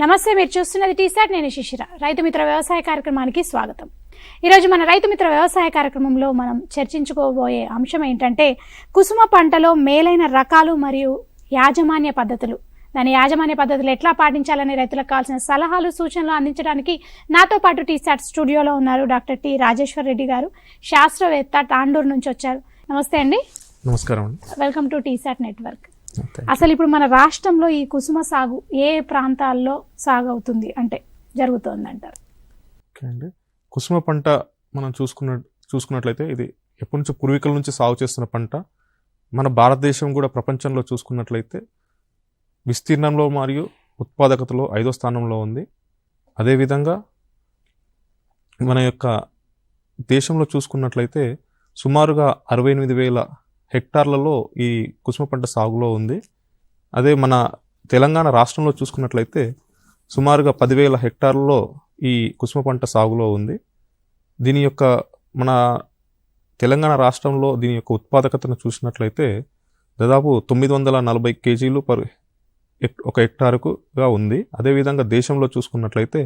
నమస్తే, మీరు చూస్తున్నది టీసాట్. నేను శిశిర. రైతు మిత్ర వ్యవసాయ కార్యక్రమానికి స్వాగతం. ఈరోజు మన రైతు మిత్ర వ్యవసాయ కార్యక్రమంలో మనం చర్చించుకోబోయే అంశం ఏంటంటే కుసుమ పంటలో మేలైన రకాలు మరియు యాజమాన్య పద్ధతులు. దాని యాజమాన్య పద్ధతులు ఎట్లా పాటించాలని రైతులకు కావాల్సిన సలహాలు సూచనలు అందించడానికి నాతో పాటు టీసాట్ స్టూడియోలో ఉన్నారు డాక్టర్ టి రాజేశ్వర్ రెడ్డి గారు, శాస్త్రవేత్త, తాండూరు నుంచి వచ్చారు. నమస్తే అండి. నమస్కారం. Welcome to T-SAT network. అసలు ఇప్పుడు మన రాష్ట్రంలో ఈ కుసుమ సాగు ఏ ప్రాంతాల్లో సాగు అవుతుంది అంటే జరుగుతుంది అంటారు? ఓకే అండి, కుసుమ పంట మనం చూసుకున్నట్లయితే ఇది ఎప్పటి నుంచో పూర్వీకుల నుంచి సాగు చేస్తున్న పంట. మన భారతదేశం కూడా ప్రపంచంలో చూసుకున్నట్లయితే విస్తీర్ణంలో మరియు ఉత్పాదకతలో 5వ స్థానంలో ఉంది. అదేవిధంగా మన యొక్క దేశంలో చూసుకున్నట్లయితే సుమారుగా 68,000 హెక్టార్లలో ఈ కుసుమ పంట సాగులో ఉంది. అదే మన తెలంగాణ రాష్ట్రంలో చూసుకున్నట్లయితే సుమారుగా 10,000 హెక్టార్లలో ఈ కుసుమ పంట సాగులో ఉంది. దీని యొక్క మన తెలంగాణ రాష్ట్రంలో దీని యొక్క ఉత్పాదకతను చూసినట్లయితే దాదాపు 940 కేజీలు ఒక హెక్టారుగా ఉంది. అదేవిధంగా దేశంలో చూసుకున్నట్లయితే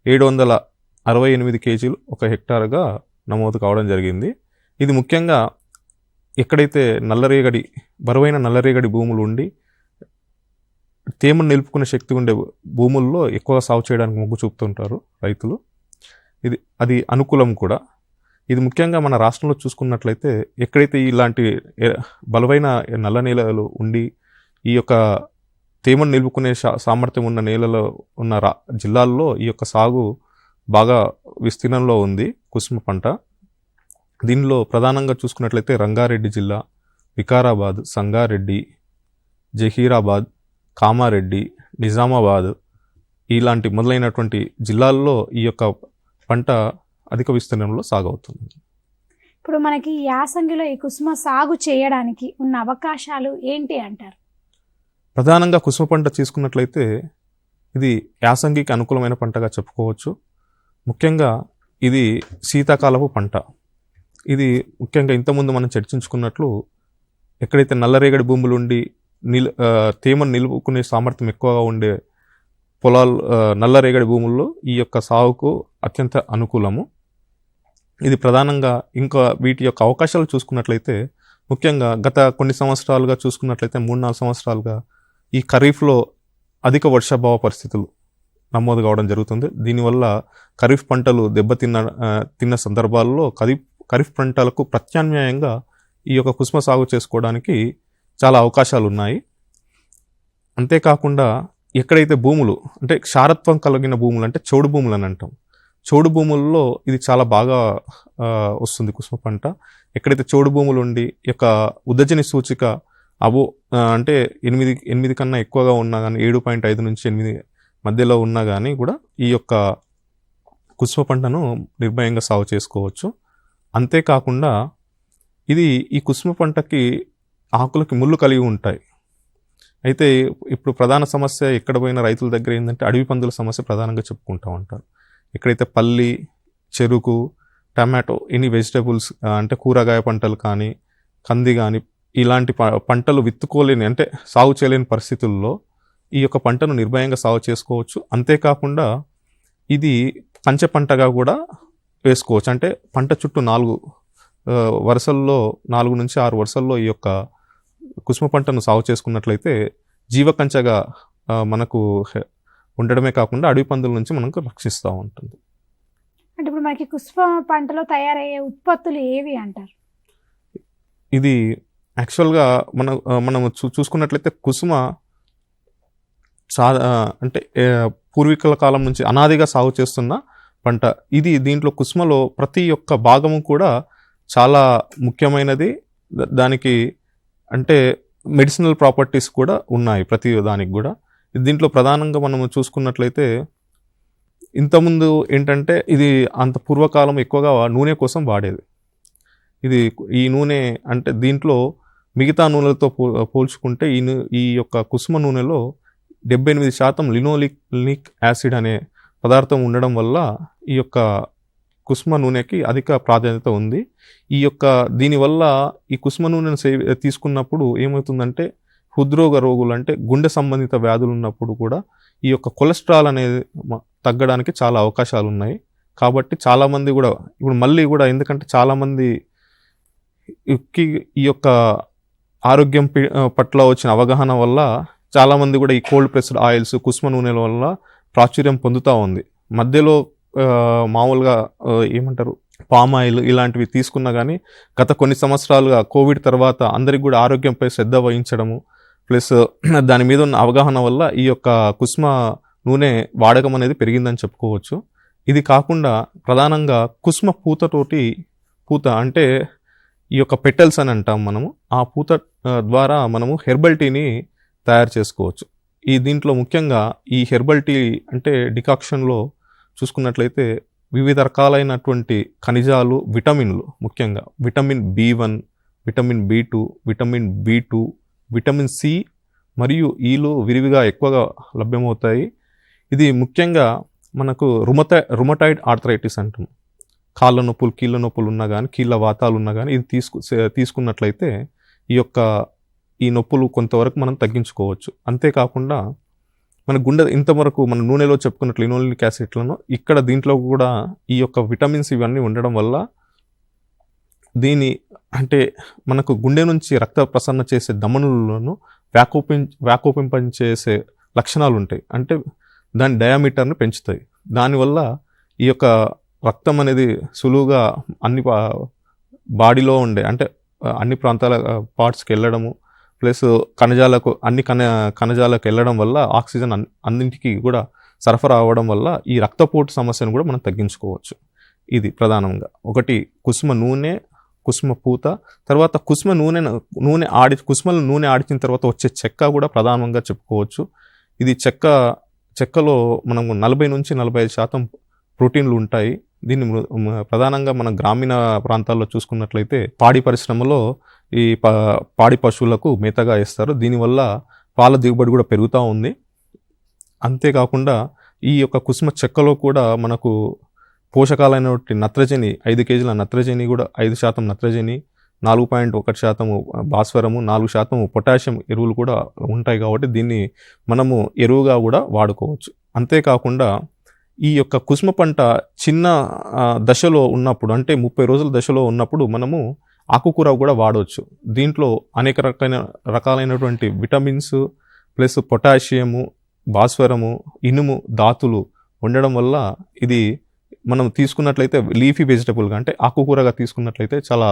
768 కేజీలు ఒక హెక్టారుగా నమోదు కావడం జరిగింది. ఇది ముఖ్యంగా ఎక్కడైతే బరువైన నల్లరేగడి భూములు ఉండి తేమను నిలుపుకునే శక్తి ఉండే భూముల్లో ఎక్కువగా సాగు చేయడానికి మొగ్గు చూపుతుంటారు రైతులు. అది అనుకూలం కూడా. ఇది ముఖ్యంగా మన రాష్ట్రంలో చూసుకున్నట్లయితే ఎక్కడైతే ఇలాంటి బలమైన నల్ల నేలలు ఉండి ఈ యొక్క తేమను నిలుపుకునే సామర్థ్యం ఉన్న నేలలో ఉన్న జిల్లాల్లో ఈ యొక్క సాగు బాగా విస్తీర్ణంలో ఉంది కుసుమ పంట. దీనిలో ప్రధానంగా చూసుకున్నట్లయితే రంగారెడ్డి జిల్లా, వికారాబాద్, సంగారెడ్డి, జహీరాబాద్, కామారెడ్డి, నిజామాబాద్ ఇలాంటి మొదలైనటువంటి జిల్లాల్లో ఈ యొక్క పంట అధిక విస్తీర్ణంలో సాగవుతుంది. ఇప్పుడు మనకి యాసంగిలో ఈ కుసుమ సాగు చేయడానికి ఉన్న అవకాశాలు ఏంటి అంటారు? ప్రధానంగా కుసుమ పంట తీసుకున్నట్లయితే ఇది యాసంగికి అనుకూలమైన పంటగా చెప్పుకోవచ్చు. ముఖ్యంగా ఇది శీతాకాలపు పంట. ఇది ముఖ్యంగా ఇంతకుముందు మనం చర్చించుకున్నట్లు ఎక్కడైతే నల్లరేగడి భూములు ఉండి తేమను నిలుపుకునే సామర్థ్యం ఎక్కువగా ఉండే పొలాలు, నల్లరేగడి భూముల్లో ఈ యొక్క సాగుకు అత్యంత అనుకూలము. ఇది ప్రధానంగా ఇంకా వీటి యొక్క అవకాశాలు చూసుకున్నట్లయితే ముఖ్యంగా గత కొన్ని సంవత్సరాలుగా చూసుకున్నట్లయితే 3-4 సంవత్సరాలుగా ఈ ఖరీఫ్లో అధిక వర్షాభావ పరిస్థితులు నమోదు కావడం జరుగుతుంది. దీనివల్ల ఖరీఫ్ పంటలు తిన్న సందర్భాల్లో ఖరీఫ్ పంటలకు ప్రత్యామ్నాయంగా ఈ యొక్క కుసుమ సాగు చేసుకోవడానికి చాలా అవకాశాలు ఉన్నాయి. అంతేకాకుండా ఎక్కడైతే భూములు అంటే క్షారత్వం కలిగిన భూములు అంటే చౌడు భూములు అని అంటాం, చౌడు భూముల్లో ఇది చాలా బాగా వస్తుంది కుసుమ పంట. ఎక్కడైతే చౌడు భూములు ఉండి యొక్క ఉదజని సూచిక అంటే 8 కన్నా ఎక్కువగా ఉన్నా కానీ 7.5 నుంచి 8 మధ్యలో ఉన్నా కానీ కూడా ఈ యొక్క కుసుమ పంటను నిర్భయంగా సాగు చేసుకోవచ్చు. అంతేకాకుండా ఈ కుసుమ పంటకి ఆకులకి ముళ్ళు కలిగి ఉంటాయి. అయితే ఇప్పుడు ప్రధాన సమస్య ఎక్కడ పోయిన రైతుల దగ్గర ఏంటంటే అడవి పందుల సమస్య ప్రధానంగా చెప్పుకుంటూ ఉంటారు. ఎక్కడైతే పల్లి, చెరుకు, టమాటో, ఎనీ వెజిటబుల్స్ అంటే కూరగాయ పంటలు కానీ, కంది కానీ ఇలాంటి పంటలు విత్తుకోలేని అంటే సాగు చేయలేని పరిస్థితుల్లో ఈ యొక్క పంటను నిర్భయంగా సాగు చేసుకోవచ్చు. అంతేకాకుండా ఇది కంచె పంటగా కూడా వేసుకోవచ్చు. అంటే పంట చుట్టూ 4 వరుసల్లో 4 నుంచి 6 వరుసల్లో ఈ యొక్క కుసుమ పంటను సాగు చేసుకున్నట్లయితే జీవకంచెగా మనకు ఉండడమే కాకుండా అడవి పందుల నుంచి మనకు రక్షిస్తూ ఉంటుంది. అంటే ఇప్పుడు మనకి కుసుమ పంటలో తయారయ్యే ఉత్పత్తులు ఏవి అంటారు? ఇది యాక్చువల్గా మనం చూసుకున్నట్లయితే కుసుమ అంటే పూర్వీకుల కాలం నుంచి అనాదిగా సాగు చేస్తున్న పంట. దీంట్లో కుసుమలో ప్రతి ఒక్క భాగము కూడా చాలా ముఖ్యమైనది. దానికి అంటే మెడిసినల్ ప్రాపర్టీస్ కూడా ఉన్నాయి ప్రతి దానికి కూడా. దీంట్లో ప్రధానంగా మనం చూసుకున్నట్లయితే ఇంతకుముందు ఏంటంటే ఇది అంత పూర్వకాలం ఎక్కువగా నూనె కోసం వాడేది. ఈ నూనె అంటే దీంట్లో మిగతా నూనెలతో పోల్చుకుంటే ఈ యొక్క కుసుమ నూనెలో 78% లినోలిక్ యాసిడ్ అనే పదార్థం ఉండడం వల్ల ఈ యొక్క కుసుమ నూనెకి అధిక ప్రాధాన్యత ఉంది. దీనివల్ల ఈ కుసుమ నూనెను తీసుకున్నప్పుడు ఏమవుతుందంటే హృద్రోగ రోగులు అంటే గుండె సంబంధిత వ్యాధులు ఉన్నప్పుడు కూడా ఈ యొక్క కొలెస్ట్రాల్ అనేది తగ్గడానికి చాలా అవకాశాలు ఉన్నాయి. కాబట్టి చాలామంది కూడా ఇప్పుడు మళ్ళీ కూడా ఎందుకంటే చాలామంది ఈ యొక్క ఆరోగ్యం పట్ల వచ్చిన అవగాహన వల్ల చాలామంది కూడా ఈ కోల్డ్ ప్రెస్డ్ ఆయిల్స్, కుసుమ నూనెల వల్ల ప్రాచుర్యం పొందుతూ ఉంది. మధ్యలో మామూలుగా ఏమంటారు పామ్ ఆయిల్ ఇలాంటివి తీసుకున్నా కానీ గత కొన్ని సంవత్సరాలుగా కోవిడ్ తర్వాత అందరికి కూడా ఆరోగ్యంపై శ్రద్ధ వహించడము ప్లస్ దాని మీద ఉన్న అవగాహన వల్ల ఈ యొక్క కుసుమ నూనె వాడకం అనేది పెరిగిందని చెప్పుకోవచ్చు. ఇది కాకుండా ప్రధానంగా కుసుమ పూత అంటే ఈ యొక్క పెటల్స్ అని అంటాం మనము. ఆ పూత ద్వారా మనము హెర్బల్ టీని తయారు చేసుకోవచ్చు. దీంట్లో ముఖ్యంగా ఈ హెర్బల్ టీ అంటే డికాక్షన్లో చూసుకున్నట్లయితే వివిధ రకాలైనటువంటి ఖనిజాలు, విటమిన్లు, ముఖ్యంగా vitamin B1, vitamin B2, vitamin B2, vitamin C మరియు ఈలు విరివిగా ఎక్కువగా లభ్యమవుతాయి. ఇది ముఖ్యంగా మనకు రుమటాయిడ్ ఆర్థరైటిస్ అంటాం. కాళ్ళ నొప్పులు, కీళ్ళ నొప్పులు ఉన్నా కానీ, కీళ్ళ వాతాలు ఉన్నా కానీ ఇది తీసుకున్నట్లయితే ఈ నొప్పులు కొంతవరకు మనం తగ్గించుకోవచ్చు. అంతేకాకుండా మన గుండె ఇంతవరకు మన నూనెలో చెప్పుకున్నట్లు లినోలిక్ యాసిడ్లను ఇక్కడ దీంట్లో కూడా ఈ యొక్క విటమిన్స్ ఇవన్నీ ఉండడం వల్ల అంటే మనకు గుండె నుంచి రక్త ప్రసరణ చేసే ధమనులను వ్యాకోపింపచేసే లక్షణాలు ఉంటాయి. అంటే దాని డయామీటర్ని పెంచుతాయి. దానివల్ల ఈ యొక్క రక్తం అనేది సులువుగా అన్ని బాడీలో ఉండే అంటే అన్ని ప్రాంతాల పార్ట్స్కి వెళ్ళడము ప్లస్ కణజాలకు వెళ్ళడం వల్ల ఆక్సిజన్ అన్నింటికి కూడా సరఫరా అవ్వడం వల్ల ఈ రక్తపోటు సమస్యను కూడా మనం తగ్గించుకోవచ్చు. ఇది ప్రధానంగా ఒకటి కుసుమ నూనె, కుసుమ పూత, తర్వాత కుసుమల నూనె ఆడిచిన తర్వాత వచ్చే చెక్క కూడా ప్రధానంగా చెప్పుకోవచ్చు. ఇది చెక్కలో మనము 40 నుంచి 45% ప్రోటీన్లు ఉంటాయి. దీన్ని ప్రధానంగా మన గ్రామీణ ప్రాంతాల్లో చూసుకున్నట్లయితే పాడి పరిశ్రమలో ఈ పాడి పశువులకు మేతగా వేస్తారు. దీనివల్ల పాల దిగుబడి కూడా పెరుగుతూ ఉంది. అంతేకాకుండా ఈ యొక్క కుసుమ చెక్కలో కూడా మనకు పోషకాలైనటువంటి నత్రజని 5 కేజీల నత్రజని కూడా 5% నత్రజని, 4.1% భాస్వరము, 4% పొటాషియం ఎరువులు కూడా ఉంటాయి. కాబట్టి దీన్ని మనము ఎరువుగా కూడా వాడుకోవచ్చు. అంతేకాకుండా ఈ యొక్క కుసుమ పంట చిన్న దశలో ఉన్నప్పుడు అంటే 30 రోజుల దశలో ఉన్నప్పుడు మనము ఆకుకూర కూడా వాడవచ్చు. దీంట్లో అనేక రకాలైనటువంటి విటమిన్స్ ప్లస్ పొటాషియము, భాస్వరము, ఇనుము, ధాతులు ఉండడం వల్ల ఇది మనం తీసుకున్నట్లయితే లీఫీ వెజిటబుల్గా అంటే ఆకుకూరగా తీసుకున్నట్లయితే చాలా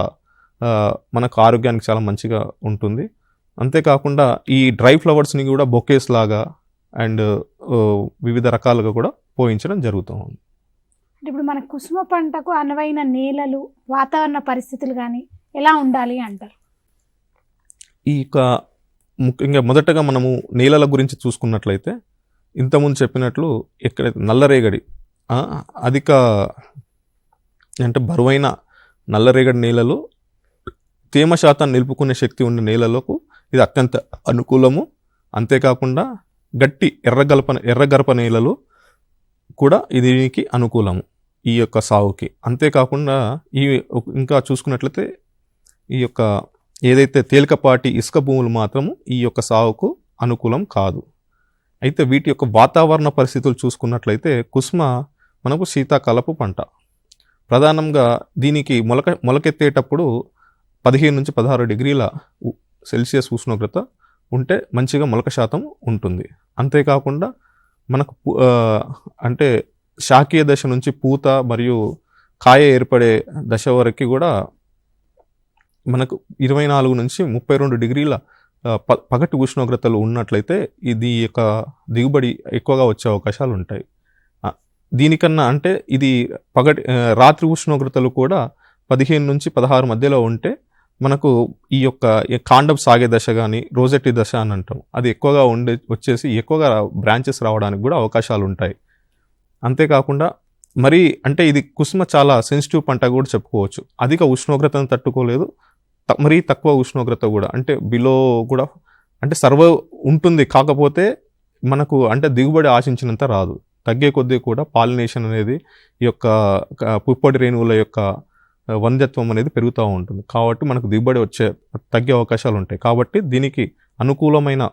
మనకు ఆరోగ్యానికి చాలా మంచిగా ఉంటుంది. అంతేకాకుండా ఈ డ్రై ఫ్లవర్స్ని కూడా బొకేస్ లాగా అండ్ వివిధ రకాలుగా కూడా పోయించడం జరుగుతూ ఉంది. ఇప్పుడు మన కుసుమ పంటకు అనువైన నేలలు, వాతావరణ పరిస్థితులు కానీ ఎలా ఉండాలి అంటారు? ముఖ్యంగా మొదటగా మనము నేలల గురించి చూసుకున్నట్లయితే ఇంతకుముందు చెప్పినట్లు ఎక్కడైతే నల్లరేగడి అధిక అంటే బరువైన నల్లరేగడి నేలలు, తేమ శాతాన్ని నిలుపుకునే శక్తి ఉన్న నేలలకు ఇది అత్యంత అనుకూలము. అంతేకాకుండా గట్టి ఎర్రగరప నేలలు కూడా దీనికి అనుకూలము ఈ యొక్క సాగుకి. అంతేకాకుండా ఇంకా చూసుకున్నట్లయితే ఈ యొక్క ఏదైతే తేలికపాటి ఇసుక భూములు మాత్రము ఈ యొక్క సాగుకు అనుకూలం కాదు. అయితే వీటి యొక్క వాతావరణ పరిస్థితులు చూసుకున్నట్లయితే కుసుమ మనకు శీతాకాలపు పంట. ప్రధానంగా దీనికి మొలకెత్తేటప్పుడు 15 నుంచి 16 డిగ్రీల సెల్సియస్ ఉష్ణోగ్రత ఉంటే మంచిగా మొలక శాతం ఉంటుంది. అంతేకాకుండా మనకు అంటే శాకీయ దశ నుంచి పూత మరియు కాయ ఏర్పడే దశ వరకు కూడా మనకు 24 నుంచి 32 డిగ్రీల పగటి ఉష్ణోగ్రతలు ఉన్నట్లయితే ఇది యొక్క దిగుబడి ఎక్కువగా వచ్చే అవకాశాలు ఉంటాయి. దీనికన్నా అంటే ఇది రాత్రి ఉష్ణోగ్రతలు కూడా 15 నుంచి 16 మధ్యలో ఉంటే మనకు ఈ యొక్క కాండం సాగే దశ కానీ రోజెట్టి దశ అని అంటాం, అది ఎక్కువగా వచ్చేసి ఎక్కువగా బ్రాంచెస్ రావడానికి కూడా అవకాశాలు ఉంటాయి. అంతేకాకుండా మరి అంటే ఇది కుసుమ చాలా సెన్సిటివ్ పంట కూడా చెప్పుకోవచ్చు. అధిక ఉష్ణోగ్రతను తట్టుకోలేదు, మరీ తక్కువ ఉష్ణోగ్రత కూడా అంటే బిలో కూడా అంటే సర్వైవ్ ఉంటుంది. కాకపోతే మనకు అంటే దిగుబడి ఆశించినంత రాదు. తగ్గే కొద్దీ కూడా పాలినేషన్ అనేది ఈ యొక్క పుప్పొడి రేణువుల యొక్క వంధ్యత్వం అనేది పెరుగుతూ ఉంటుంది. కాబట్టి మనకు దిగుబడి తగ్గే అవకాశాలు ఉంటాయి. కాబట్టి దీనికి అనుకూలమైన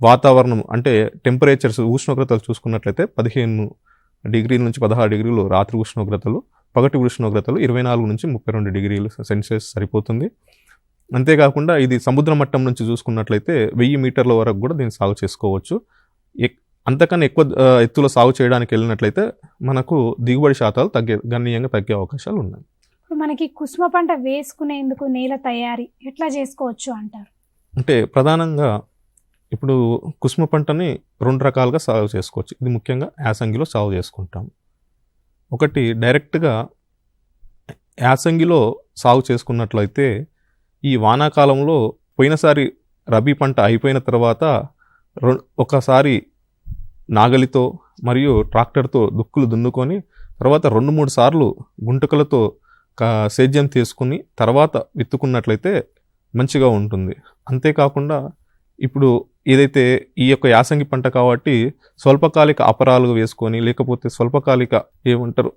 వాతావరణం అంటే టెంపరేచర్స్ ఉష్ణోగ్రతలు చూసుకున్నట్లయితే 15 డిగ్రీల నుంచి 16 డిగ్రీలు రాత్రి ఉష్ణోగ్రతలు, పగటి ఉష్ణోగ్రతలు 24 నుంచి 32 డిగ్రీలు సెల్సియస్ సరిపోతుంది. అంతేకాకుండా ఇది సముద్ర మట్టం నుంచి చూసుకున్నట్లయితే 1000 మీటర్ల వరకు కూడా దీన్ని సాగు చేసుకోవచ్చు. అంతకన్నా ఎక్కువ ఎత్తులో సాగు చేయడానికి వెళ్ళినట్లయితే మనకు దిగుబడి శాతాలు గణనీయంగా తగ్గే అవకాశాలు ఉన్నాయి. ఇప్పుడు మనకి కుసుమ పంట వేసుకునేందుకు నేల తయారీ ఎట్లా చేసుకోవచ్చు అంటారు? అంటే ప్రధానంగా ఇప్పుడు కుసుమ పంటని 2 రకాలుగా సాగు చేసుకోవచ్చు. ఇది ముఖ్యంగా యాసంగిలో సాగు చేసుకుంటాం. ఒకటి డైరెక్ట్గా యాసంగిలో సాగు చేసుకున్నట్లయితే ఈ వానాకాలంలో పోయినసారి రబీ పంట అయిపోయిన తర్వాత ఒకసారి నాగలితో మరియు ట్రాక్టర్తో దుక్కులు దున్నుకొని తర్వాత 2-3 సార్లు గుంటకలతో సేద్యం తీసుకుని తర్వాత విత్తుకున్నట్లయితే మంచిగా ఉంటుంది. అంతేకాకుండా ఇప్పుడు ఏదైతే ఈ యొక్క యాసంగి పంట కాబట్టి స్వల్పకాలిక అపరాలు వేసుకొని లేకపోతే స్వల్పకాలిక ఏమంటారు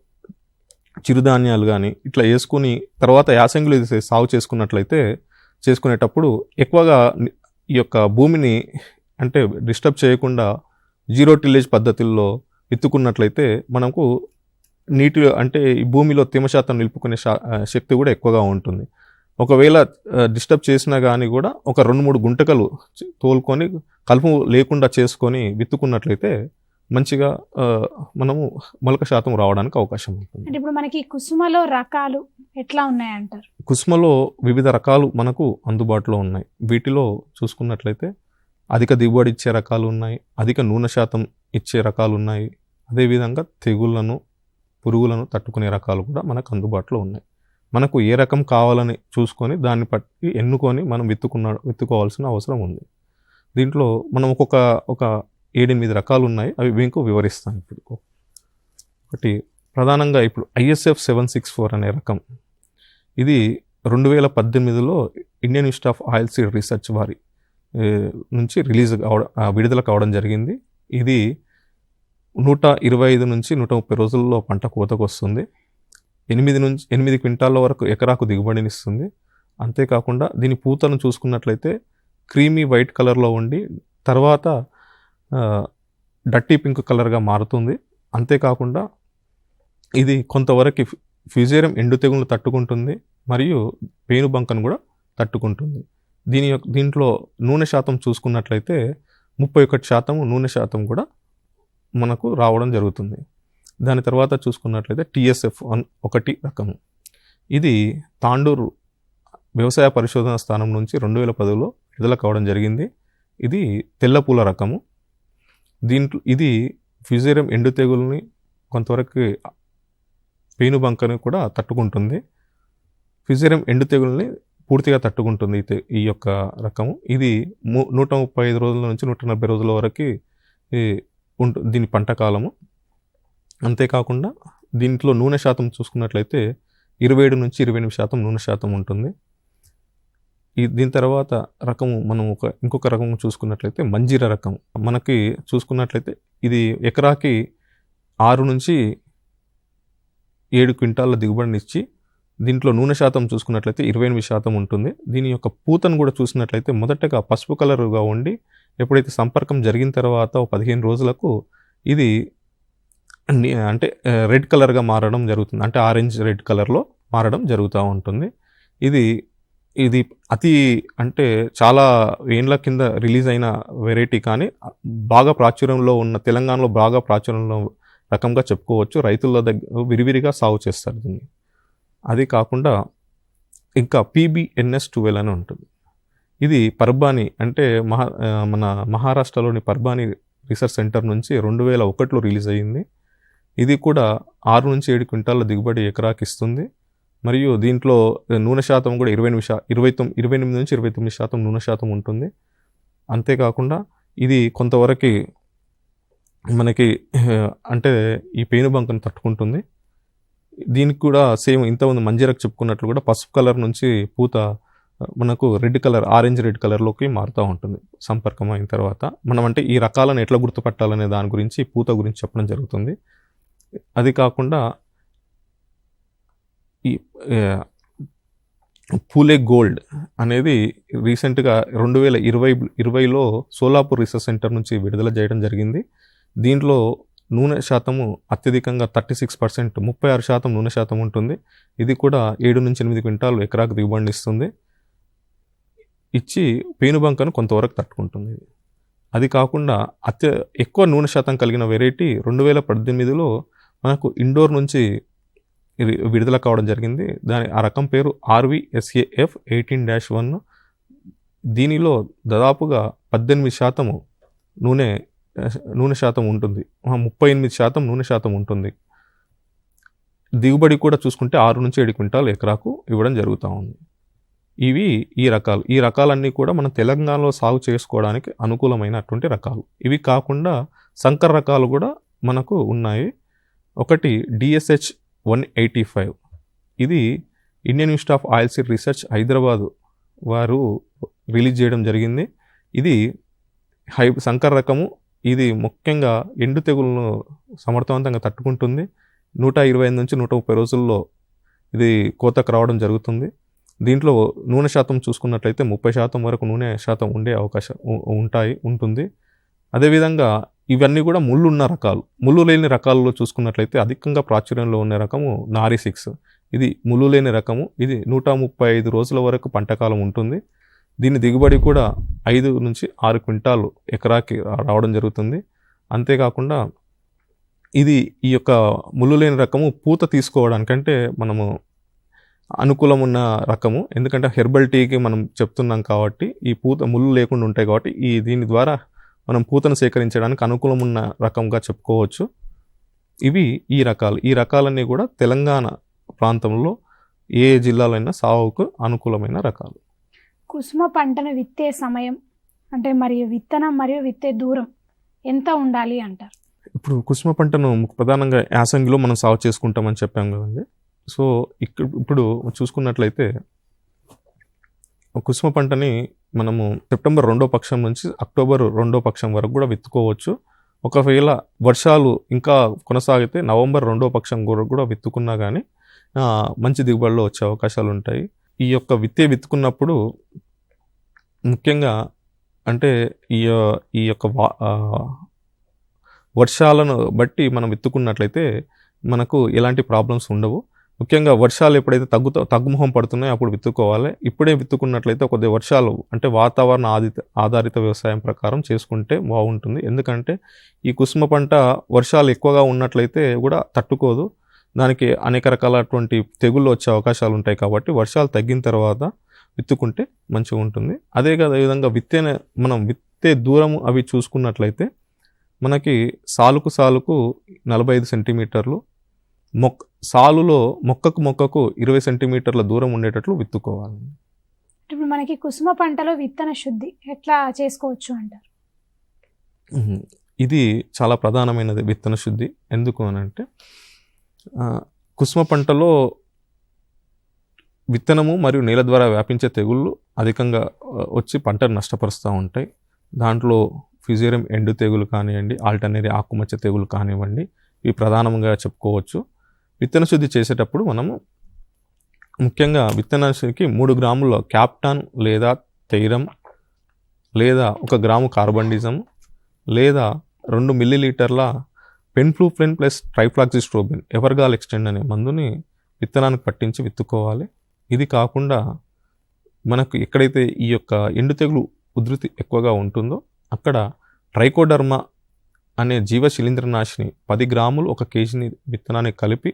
చిరుధాన్యాలు కానీ ఇట్లా వేసుకుని తర్వాత యాసంగిలో సాగు చేసుకునేటప్పుడు ఎక్కువగా ఈ యొక్క భూమిని అంటే డిస్టర్బ్ చేయకుండా జీరో టిల్లేజ్ పద్ధతుల్లో విత్తుకున్నట్లయితే మనకు నీటి అంటే ఈ భూమిలో తేమ శాతం నిలుపుకునే శక్తి కూడా ఎక్కువగా ఉంటుంది. ఒకవేళ డిస్టర్బ్ చేసినా కానీ కూడా ఒక 2-3 గుంటకలు తోలుకొని కలుపు లేకుండా చేసుకొని విత్తుకున్నట్లయితే మంచిగా మనము మొలక శాతం రావడానికి అవకాశం ఉంటుంది. అంటే ఇప్పుడు మనకి కుసుమలో రకాలు ఎట్లా ఉన్నాయంటారు? కుసుమలో వివిధ రకాలు మనకు అందుబాటులో ఉన్నాయి. వీటిలో చూసుకున్నట్లయితే అధిక దిగుబడి ఇచ్చే రకాలు ఉన్నాయి, అధిక నూనె శాతం ఇచ్చే రకాలు ఉన్నాయి, అదేవిధంగా తెగుళ్లను పురుగులను తట్టుకునే రకాలు కూడా మనకు అందుబాటులో ఉన్నాయి. మనకు ఏ రకం కావాలని చూసుకొని దాన్ని బట్టి ఎన్నుకొని మనం విత్తుకోవాల్సిన అవసరం ఉంది. దీంట్లో మనం ఒక 7-8 రకాలు ఉన్నాయి. అవి మీకు వివరిస్తాను ఇప్పుడు. ఒకటి ప్రధానంగా ఇప్పుడు ISF 764 అనే రకం. ఇది 2018లో Indian Institute of oilseed research వారి నుంచి విడుదల కావడం జరిగింది. ఇది 125 నుంచి 130 రోజుల్లో పంట కోతకు వస్తుంది. 8 క్వింటాల వరకు ఎకరాకు దిగుబడినిస్తుంది. అంతేకాకుండా దీని పూతను చూసుకున్నట్లయితే క్రీమీ వైట్ కలర్లో ఉండి తర్వాత డర్టీ పింక్ కలర్గా మారుతుంది. అంతేకాకుండా ఇది కొంతవరకు ఫ్యూజేరియం ఎండు తెగులను తట్టుకుంటుంది మరియు పేనుబంకను కూడా తట్టుకుంటుంది. దీంట్లో నూనె శాతం చూసుకున్నట్లయితే 31% నూనె శాతం కూడా మనకు రావడం జరుగుతుంది. దాని తర్వాత చూసుకున్నట్లయితే TSF 1 రకము. ఇది తాండూరు వ్యవసాయ పరిశోధన స్థానం నుంచి 2010లో విడుదల కావడం జరిగింది. ఇది తెల్లపూల రకము. ఇది ఫ్యూజేరియం ఎండు తెగుల్ని కొంతవరకు పేనుబంకను కూడా తట్టుకుంటుంది. ఫ్యూజేరియం ఎండు తెగుల్ని పూర్తిగా తట్టుకుంటుంది ఈ యొక్క రకము. ఇది 135 రోజుల నుంచి 140 రోజుల వరకు దీని పంట కాలము. అంతేకాకుండా దీంట్లో నూనె శాతం చూసుకున్నట్లయితే 27 నుంచి 28% నూనె శాతం ఉంటుంది. దీని తర్వాత రకము మనం ఇంకొక రకము చూసుకున్నట్లయితే మంజీరా రకం. మనకి చూసుకున్నట్లయితే ఇది ఎకరాకి 6 నుంచి 7 క్వింటాల దిగుబడినిచ్చి దీంట్లో నూనె శాతం చూసుకున్నట్లయితే 28% ఉంటుంది. దీని యొక్క పూతను కూడా చూసినట్లయితే మొదటగా పసుపు కలరుగా ఉండి ఎప్పుడైతే సంపర్కం జరిగిన తర్వాత 15 రోజులకు ఇది అంటే రెడ్ కలర్గా మారడం జరుగుతుంది. అంటే ఆరెంజ్ రెడ్ కలర్లో మారడం జరుగుతూ ఉంటుంది. ఇది అంటే చాలా ఏండ్ల కింద రిలీజ్ అయిన వెరైటీ కానీ బాగా ప్రాచుర్యంలో ఉన్న తెలంగాణలో బాగా ప్రాచుర్యంలో రకంగా చెప్పుకోవచ్చు. రైతుల దగ్గర విరివిరిగా సాగు చేస్తారు దీన్ని. అది కాకుండా ఇంకా PBNS12 అని ఉంటుంది. ఇది పర్బాని అంటే మన మహారాష్ట్రలోని పర్బాని రీసెర్చ్ సెంటర్ నుంచి 2001లో రిలీజ్ అయ్యింది. ఇది కూడా 6 నుంచి 7 క్వింటాల దిగుబడి ఎకరాకి ఇస్తుంది. మరియు దీంట్లో నూనె శాతం కూడా 28 నుంచి 29% నూనె శాతం ఉంటుంది. అంతేకాకుండా ఇది కొంతవరకు మనకి అంటే ఈ పేనుబంకను తట్టుకుంటుంది. దీనికి కూడా సేమ్ ఇంతకుముందు మంజీరకు చెప్పుకున్నట్లు కూడా పసుపు కలర్ నుంచి పూత మనకు రెడ్ కలర్ ఆరెంజ్ రెడ్ కలర్లోకి మారుతూ ఉంటుంది సంపర్కం అయిన తర్వాత. మనం అంటే ఈ రకాలను ఎట్లా గుర్తుపట్టాలనే దాని గురించి పూత గురించి చెప్పడం జరుగుతుంది. అది కాకుండా పూలే గోల్డ్ అనేది రీసెంట్గా 2020లో సోలాపూర్ రీసెర్చ్ సెంటర్ నుంచి విడుదల చేయడం జరిగింది. దీంట్లో నూనె శాతము అత్యధికంగా 36%, 36% నూనె శాతం ఉంటుంది. ఇది కూడా 7 నుంచి 8 క్వింటాలు ఎకరాకు దిగుబడిని ఇస్తుంది. ఇచ్చి పేనుబంకను కొంతవరకు తట్టుకుంటుంది. అది కాకుండా ఎక్కువ నూనె శాతం కలిగిన వెరైటీ 2018లో మనకు ఇండోర్ నుంచి విడుదల కావడం జరిగింది. ఆ రకం పేరు RVSAF 18-1. దీనిలో దాదాపుగా 18% నూనె శాతం ఉంటుంది, 38% నూనె శాతం ఉంటుంది. దిగుబడి కూడా చూసుకుంటే 6 నుంచి 7 క్వింటాలు ఎకరాకు ఇవ్వడం జరుగుతూ ఉంది. ఇవి ఈ రకాలన్నీ కూడా మనం తెలంగాణలో సాగు చేసుకోవడానికి అనుకూలమైనటువంటి రకాలు. ఇవి కాకుండా సంకర రకాలు కూడా మనకు ఉన్నాయి. ఒకటి DSH 185. ఇది Indian Institute of oilseed research Hyderabad వారు రిలీజ్ చేయడం జరిగింది. ఇది సంకర రకము. ఇది ముఖ్యంగా ఎండు తెగులను సమర్థవంతంగా తట్టుకుంటుంది. 125 నుంచి 130 రోజుల్లో ఇది కోతకు రావడం జరుగుతుంది. దీంట్లో నూనె శాతం చూసుకున్నట్లయితే 30% వరకు నూనె శాతం ఉండే అవకాశం ఉంటుంది. అదేవిధంగా ఇవన్నీ కూడా ముళ్ళు ఉన్న రకాలు. ముళ్ళు లేని రకాలలో చూసుకున్నట్లయితే అధికంగా ప్రాచుర్యంలో ఉన్న రకము నారి 6. ఇది ముళ్ళు లేని రకము. ఇది 135 రోజుల వరకు పంటకాలం ఉంటుంది. దీని దిగుబడి కూడా 5 నుంచి 6 క్వింటాలు ఎకరాకి రావడం జరుగుతుంది. అంతేకాకుండా ఇది ఈ యొక్క ముళ్ళు లేని రకము పూత తీసుకోవడానికంటే మనము అనుకూలం ఉన్న రకము. ఎందుకంటే హెర్బల్ టీకి మనం చెప్తున్నాం కాబట్టి ఈ ముళ్ళు లేకుండా ఉంటాయి కాబట్టి దీని ద్వారా మనం పూతను సేకరించడానికి అనుకూలం ఉన్న రకంగా చెప్పుకోవచ్చు. ఇవి ఈ రకాలన్నీ కూడా తెలంగాణ ప్రాంతంలో ఏ జిల్లాలైనా సాగుకు అనుకూలమైన రకాలు. కుసుమ పంటను విత్తే సమయం అంటే మరియు విత్తనం మరియు విత్తే దూరం ఎంత ఉండాలి అంటారు? ఇప్పుడు కుసుమ పంటను ప్రధానంగా యాసంగిలో మనం సాగు చేసుకుంటామని చెప్పాం కదండి. సో ఇప్పుడు చూసుకున్నట్లయితే కుసుమ పంటని మనము సెప్టెంబర్ 2వ పక్షం నుంచి అక్టోబర్ 2వ పక్షం వరకు కూడా విత్తుకోవచ్చు. ఒకవేళ వర్షాలు ఇంకా కొనసాగితే నవంబర్ 2వ పక్షం కూడా విత్తుకున్నా కానీ మంచి దిగుబడిలో వచ్చే అవకాశాలు ఉంటాయి. ఈ యొక్క విత్తుకున్నప్పుడు ముఖ్యంగా అంటే ఈ యొక్క వర్షాలను బట్టి మనం విత్తుకున్నట్లయితే మనకు ఎలాంటి ప్రాబ్లమ్స్ ఉండవు. ముఖ్యంగా వర్షాలు ఎప్పుడైతే తగ్గుముఖం పడుతున్నాయో అప్పుడు విత్తుకోవాలి. ఇప్పుడే విత్తుకున్నట్లయితే కొద్దిగా వర్షాలు అంటే వాతావరణ ఆధారిత వ్యవసాయం ప్రకారం చేసుకుంటే బాగుంటుంది. ఎందుకంటే ఈ కుసుమ పంట వర్షాలు ఎక్కువగా ఉన్నట్లయితే కూడా తట్టుకోదు. దానికి అనేక రకాలటువంటి తెగుళ్ళు వచ్చే అవకాశాలు ఉంటాయి. కాబట్టి వర్షాలు తగ్గిన తర్వాత విత్తుకుంటే మంచిగా ఉంటుంది. అదేవిధంగా మనం విత్తే దూరం అవి చూసుకున్నట్లయితే మనకి సాలుకు 45 సెంటీమీటర్లు, సాలులో మొక్కకు 20 సెంటీమీటర్ల దూరం ఉండేటట్లు విత్తుకోవాలి. ఇప్పుడు మనకి కుసుమ పంటలో విత్తన శుద్ధి ఎట్లా చేసుకోవచ్చు అంటారు? ఇది చాలా ప్రధానమైనది విత్తన శుద్ధి. ఎందుకు అని అంటే కుసుమ పంటలో విత్తనము మరియు నేల ద్వారా వ్యాపించే తెగుళ్ళు అధికంగా వచ్చి పంటను నష్టపరుస్తూ ఉంటాయి. దాంట్లో ఫ్యూజేరియం ఎండు తెగులు కానివ్వండి, ఆల్టర్నేరియా ఆకుమచ్చ తెగులు కానివ్వండి, ఇవి ప్రధానంగా చెప్పుకోవచ్చు. విత్తన శుద్ధి చేసేటప్పుడు మనము ముఖ్యంగా విత్తన శుద్ధికి 3 గ్రాముల క్యాప్టాన్ లేదా థైరమ్ లేదా 1 గ్రాము కార్బండిజం లేదా 2 మిల్లీలీటర్ల పెన్ఫ్లూఫ్రెన్ ప్లస్ ట్రైఫ్లాక్సిస్ట్రోబిన్ ఎవర్గాల్ ఎక్స్టెండ్ అనే మందుని విత్తనానికి పట్టించి విత్తుకోవాలి. ఇది కాకుండా మనకు ఎక్కడైతే ఈ యొక్క ఎండు తెగులు ఉధృతి ఎక్కువగా ఉంటుందో అక్కడ ట్రైకోడర్మా అనే జీవ శిలీంద్రనాశిని 10 గ్రాములు 1 కేజీని విత్తనానికి కలిపి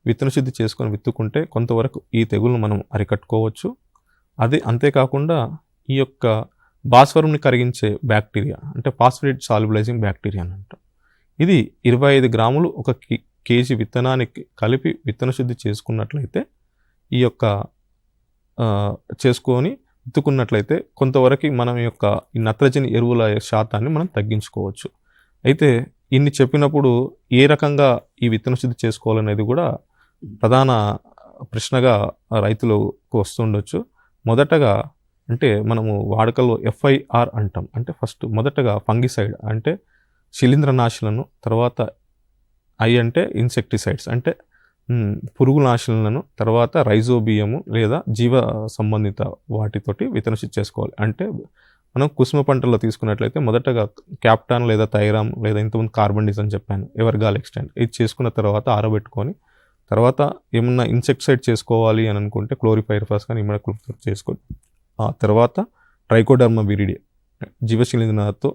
విత్తన శుద్ధి చేసుకొని విత్తుకుంటే కొంతవరకు ఈ తెగులను మనం అరికట్టుకోవచ్చు. అంతేకాకుండా ఈ యొక్క భాస్వరంని కరిగించే బ్యాక్టీరియా అంటే ఫాస్ఫేట్ సాల్యుబలైజింగ్ బ్యాక్టీరియా అని అంటాం. ఇది 25 గ్రాములు 1 కేజీ విత్తనానికి కలిపి విత్తన శుద్ధి చేసుకున్నట్లయితే ఈ యొక్క చేసుకొని విత్తుకున్నట్లయితే కొంతవరకు మనం యొక్క ఈ నత్రజని ఎరువుల శాతాన్ని మనం తగ్గించుకోవచ్చు. అయితే ఇన్ని చెప్పినప్పుడు ఏ రకంగా ఈ విత్తన శుద్ధి చేసుకోవాలనేది కూడా ప్రధాన ప్రశ్నగా రైతులకు వస్తుండొచ్చు. మొదటగా అంటే మనము వాడుకలో FIR అంటాం. అంటే మొదటగా ఫంగిసైడ్ అంటే శిలీంద్రనాశులను, తర్వాత I అంటే ఇన్సెక్టిసైడ్స్ అంటే పురుగునాశనలను, తర్వాత రైజోబియము లేదా జీవ సంబంధిత వాటితోటి విత్తన శుద్ధి చేసుకోవాలి. అంటే మనం కుసుమ పంటల్లో తీసుకున్నట్లయితే మొదటగా క్యాప్టాన్ లేదా థైరామ్ లేదా ఇంతకుముందు కార్బండిస్ అని చెప్పాను, ఎవర్గాల్ ఎక్స్టెంట్, ఇది చేసుకున్న తర్వాత ఆరబెట్టుకొని తర్వాత ఏమన్నా ఇన్సెక్టిసైడ్ చేసుకోవాలి అని అనుకుంటే క్లోరిపైరిఫాస్ కానీ ఇమిడాక్లోపిడ్ చేసుకోవాలి. ఆ తర్వాత ట్రైకోడర్మా విరిడి జీవశిలీంద్రనాథతో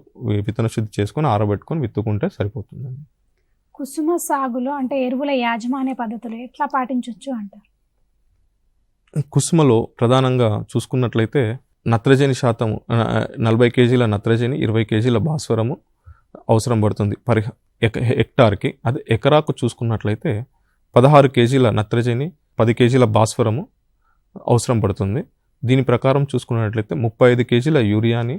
విత్తన శుద్ధి చేసుకొని ఆరబెట్టుకొని విత్తుకుంటే సరిపోతుందండి. కుసుమ సాగులో అంటే ఎరువుల యాజమాన్య పద్ధతులు ఎట్లా పాటించవచ్చు అంటారు? కుసుమలో ప్రధానంగా చూసుకున్నట్లయితే నత్రజని శాతం 40 కేజీల నత్రజని, 20 కేజీల భాస్వరము అవసరం పడుతుంది హెక్టార్కి. అది ఎకరాకు చూసుకున్నట్లయితే 16 కేజీల నత్రజని, 10 కేజీల భాస్వరము అవసరం పడుతుంది. దీని ప్రకారం చూసుకున్నట్లయితే 35 కేజీల యూరియాని,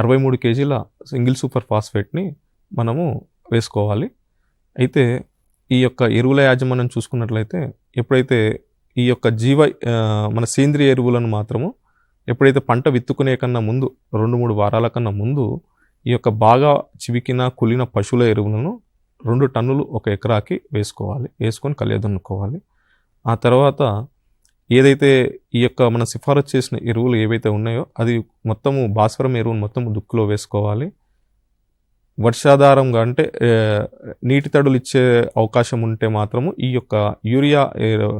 63 కేజీల సింగిల్ సూపర్ ఫాస్ఫేట్ని మనము వేసుకోవాలి. అయితే ఈ యొక్క ఎరువుల యాజమాన్యం చూసుకున్నట్లయితే ఎప్పుడైతే ఈ యొక్క మన సేంద్రియ ఎరువులను మాత్రము ఎప్పుడైతే పంట విత్తుకునే కన్నా ముందు 2-3 వారాల కన్నా ముందు ఈ యొక్క బాగా చివికిన కులిన పశువుల ఎరువులను 2 టన్నులు ఒక ఎకరాకి వేసుకొని కలియదున్నుకోవాలి. ఆ తర్వాత ఏదైతే ఈ యొక్క మన సిఫారసు చేసిన ఎరువులు ఏవైతే ఉన్నాయో అది మొత్తము భాస్వరం ఎరువును మొత్తం దుక్కులో వేసుకోవాలి. వర్షాధారంగా అంటే నీటి తడులు ఇచ్చే అవకాశం ఉంటే మాత్రము ఈ యొక్క యూరియా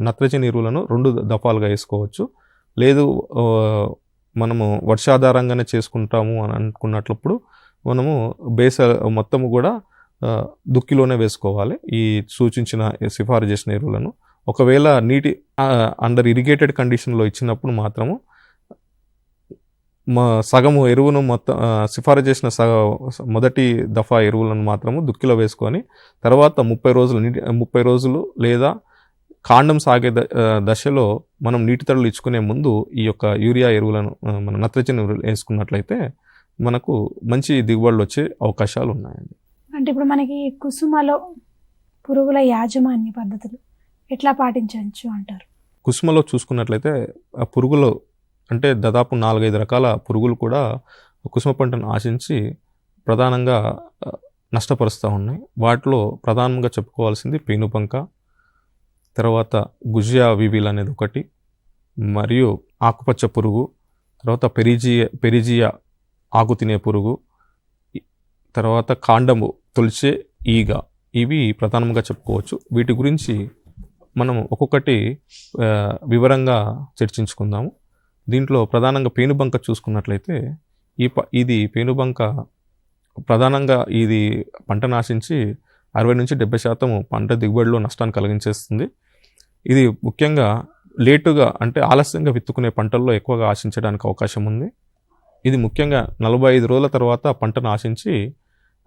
నత్రజని ఎరువులను 2 దఫాలుగా వేసుకోవచ్చు. లేదు మనము వర్షాధారంగానే చేసుకుంటాము అని అనుకున్నట్లప్పుడు మనము మొత్తము కూడా దుక్కిలోనే వేసుకోవాలి ఈ సూచించిన సిఫారసు చేసిన ఎరువులను. ఒకవేళ నీటి అండర్ ఇరిగేటెడ్ కండిషన్లో ఇచ్చినప్పుడు మాత్రము సగము ఎరువును మొత్తం సిఫారసు చేసిన మొదటి దఫా ఎరువులను మాత్రము దుక్కిలో వేసుకొని తర్వాత 30 రోజులు లేదా కాండం సాగే దశలో మనం నీటి తడులు ఇచ్చుకునే ముందు ఈ యొక్క యూరియా ఎరువులను మన నత్రజని ఎరువులు వేసుకున్నట్లయితే మనకు మంచి దిగుబడులు వచ్చే అవకాశాలు ఉన్నాయండి. అంటే ఇప్పుడు మనకి కుసుమలో పురుగుల యాజమాన్య పద్ధతులు ఎట్లా పాటించవచ్చు అంటారు? కుసుమలో చూసుకున్నట్లయితే ఆ పురుగులు అంటే దాదాపు 4-5 రకాల పురుగులు కూడా కుసుమ పంటను ఆశించి ప్రధానంగా నష్టపరుస్తూ ఉన్నాయి. వాటిలో ప్రధానంగా చెప్పుకోవాల్సింది పేనుబంక, తర్వాత గుజియా వివిల్ అనేది ఒకటి, మరియు ఆకుపచ్చ పురుగు, తర్వాత పెరిజియా ఆకు తినే పురుగు, తర్వాత కాండము తొలిచే ఈగ, ఇవి ప్రధానంగా చెప్పుకోవచ్చు. వీటి గురించి మనం ఒక్కొక్కటి వివరంగా చర్చించుకుందాము. దీంట్లో ప్రధానంగా పేనుబంక చూసుకున్నట్లయితే ఇది పేనుబంక ప్రధానంగా ఇది పంట నాశించి 60-70% పంట దిగుబడిలో నష్టాన్ని కలిగించేస్తుంది. ఇది ముఖ్యంగా లేటుగా అంటే ఆలస్యంగా విత్తుకునే పంటల్లో ఎక్కువగా ఆశించడానికి అవకాశం ఉంది. ఇది ముఖ్యంగా 45 రోజుల తర్వాత పంటను ఆశించి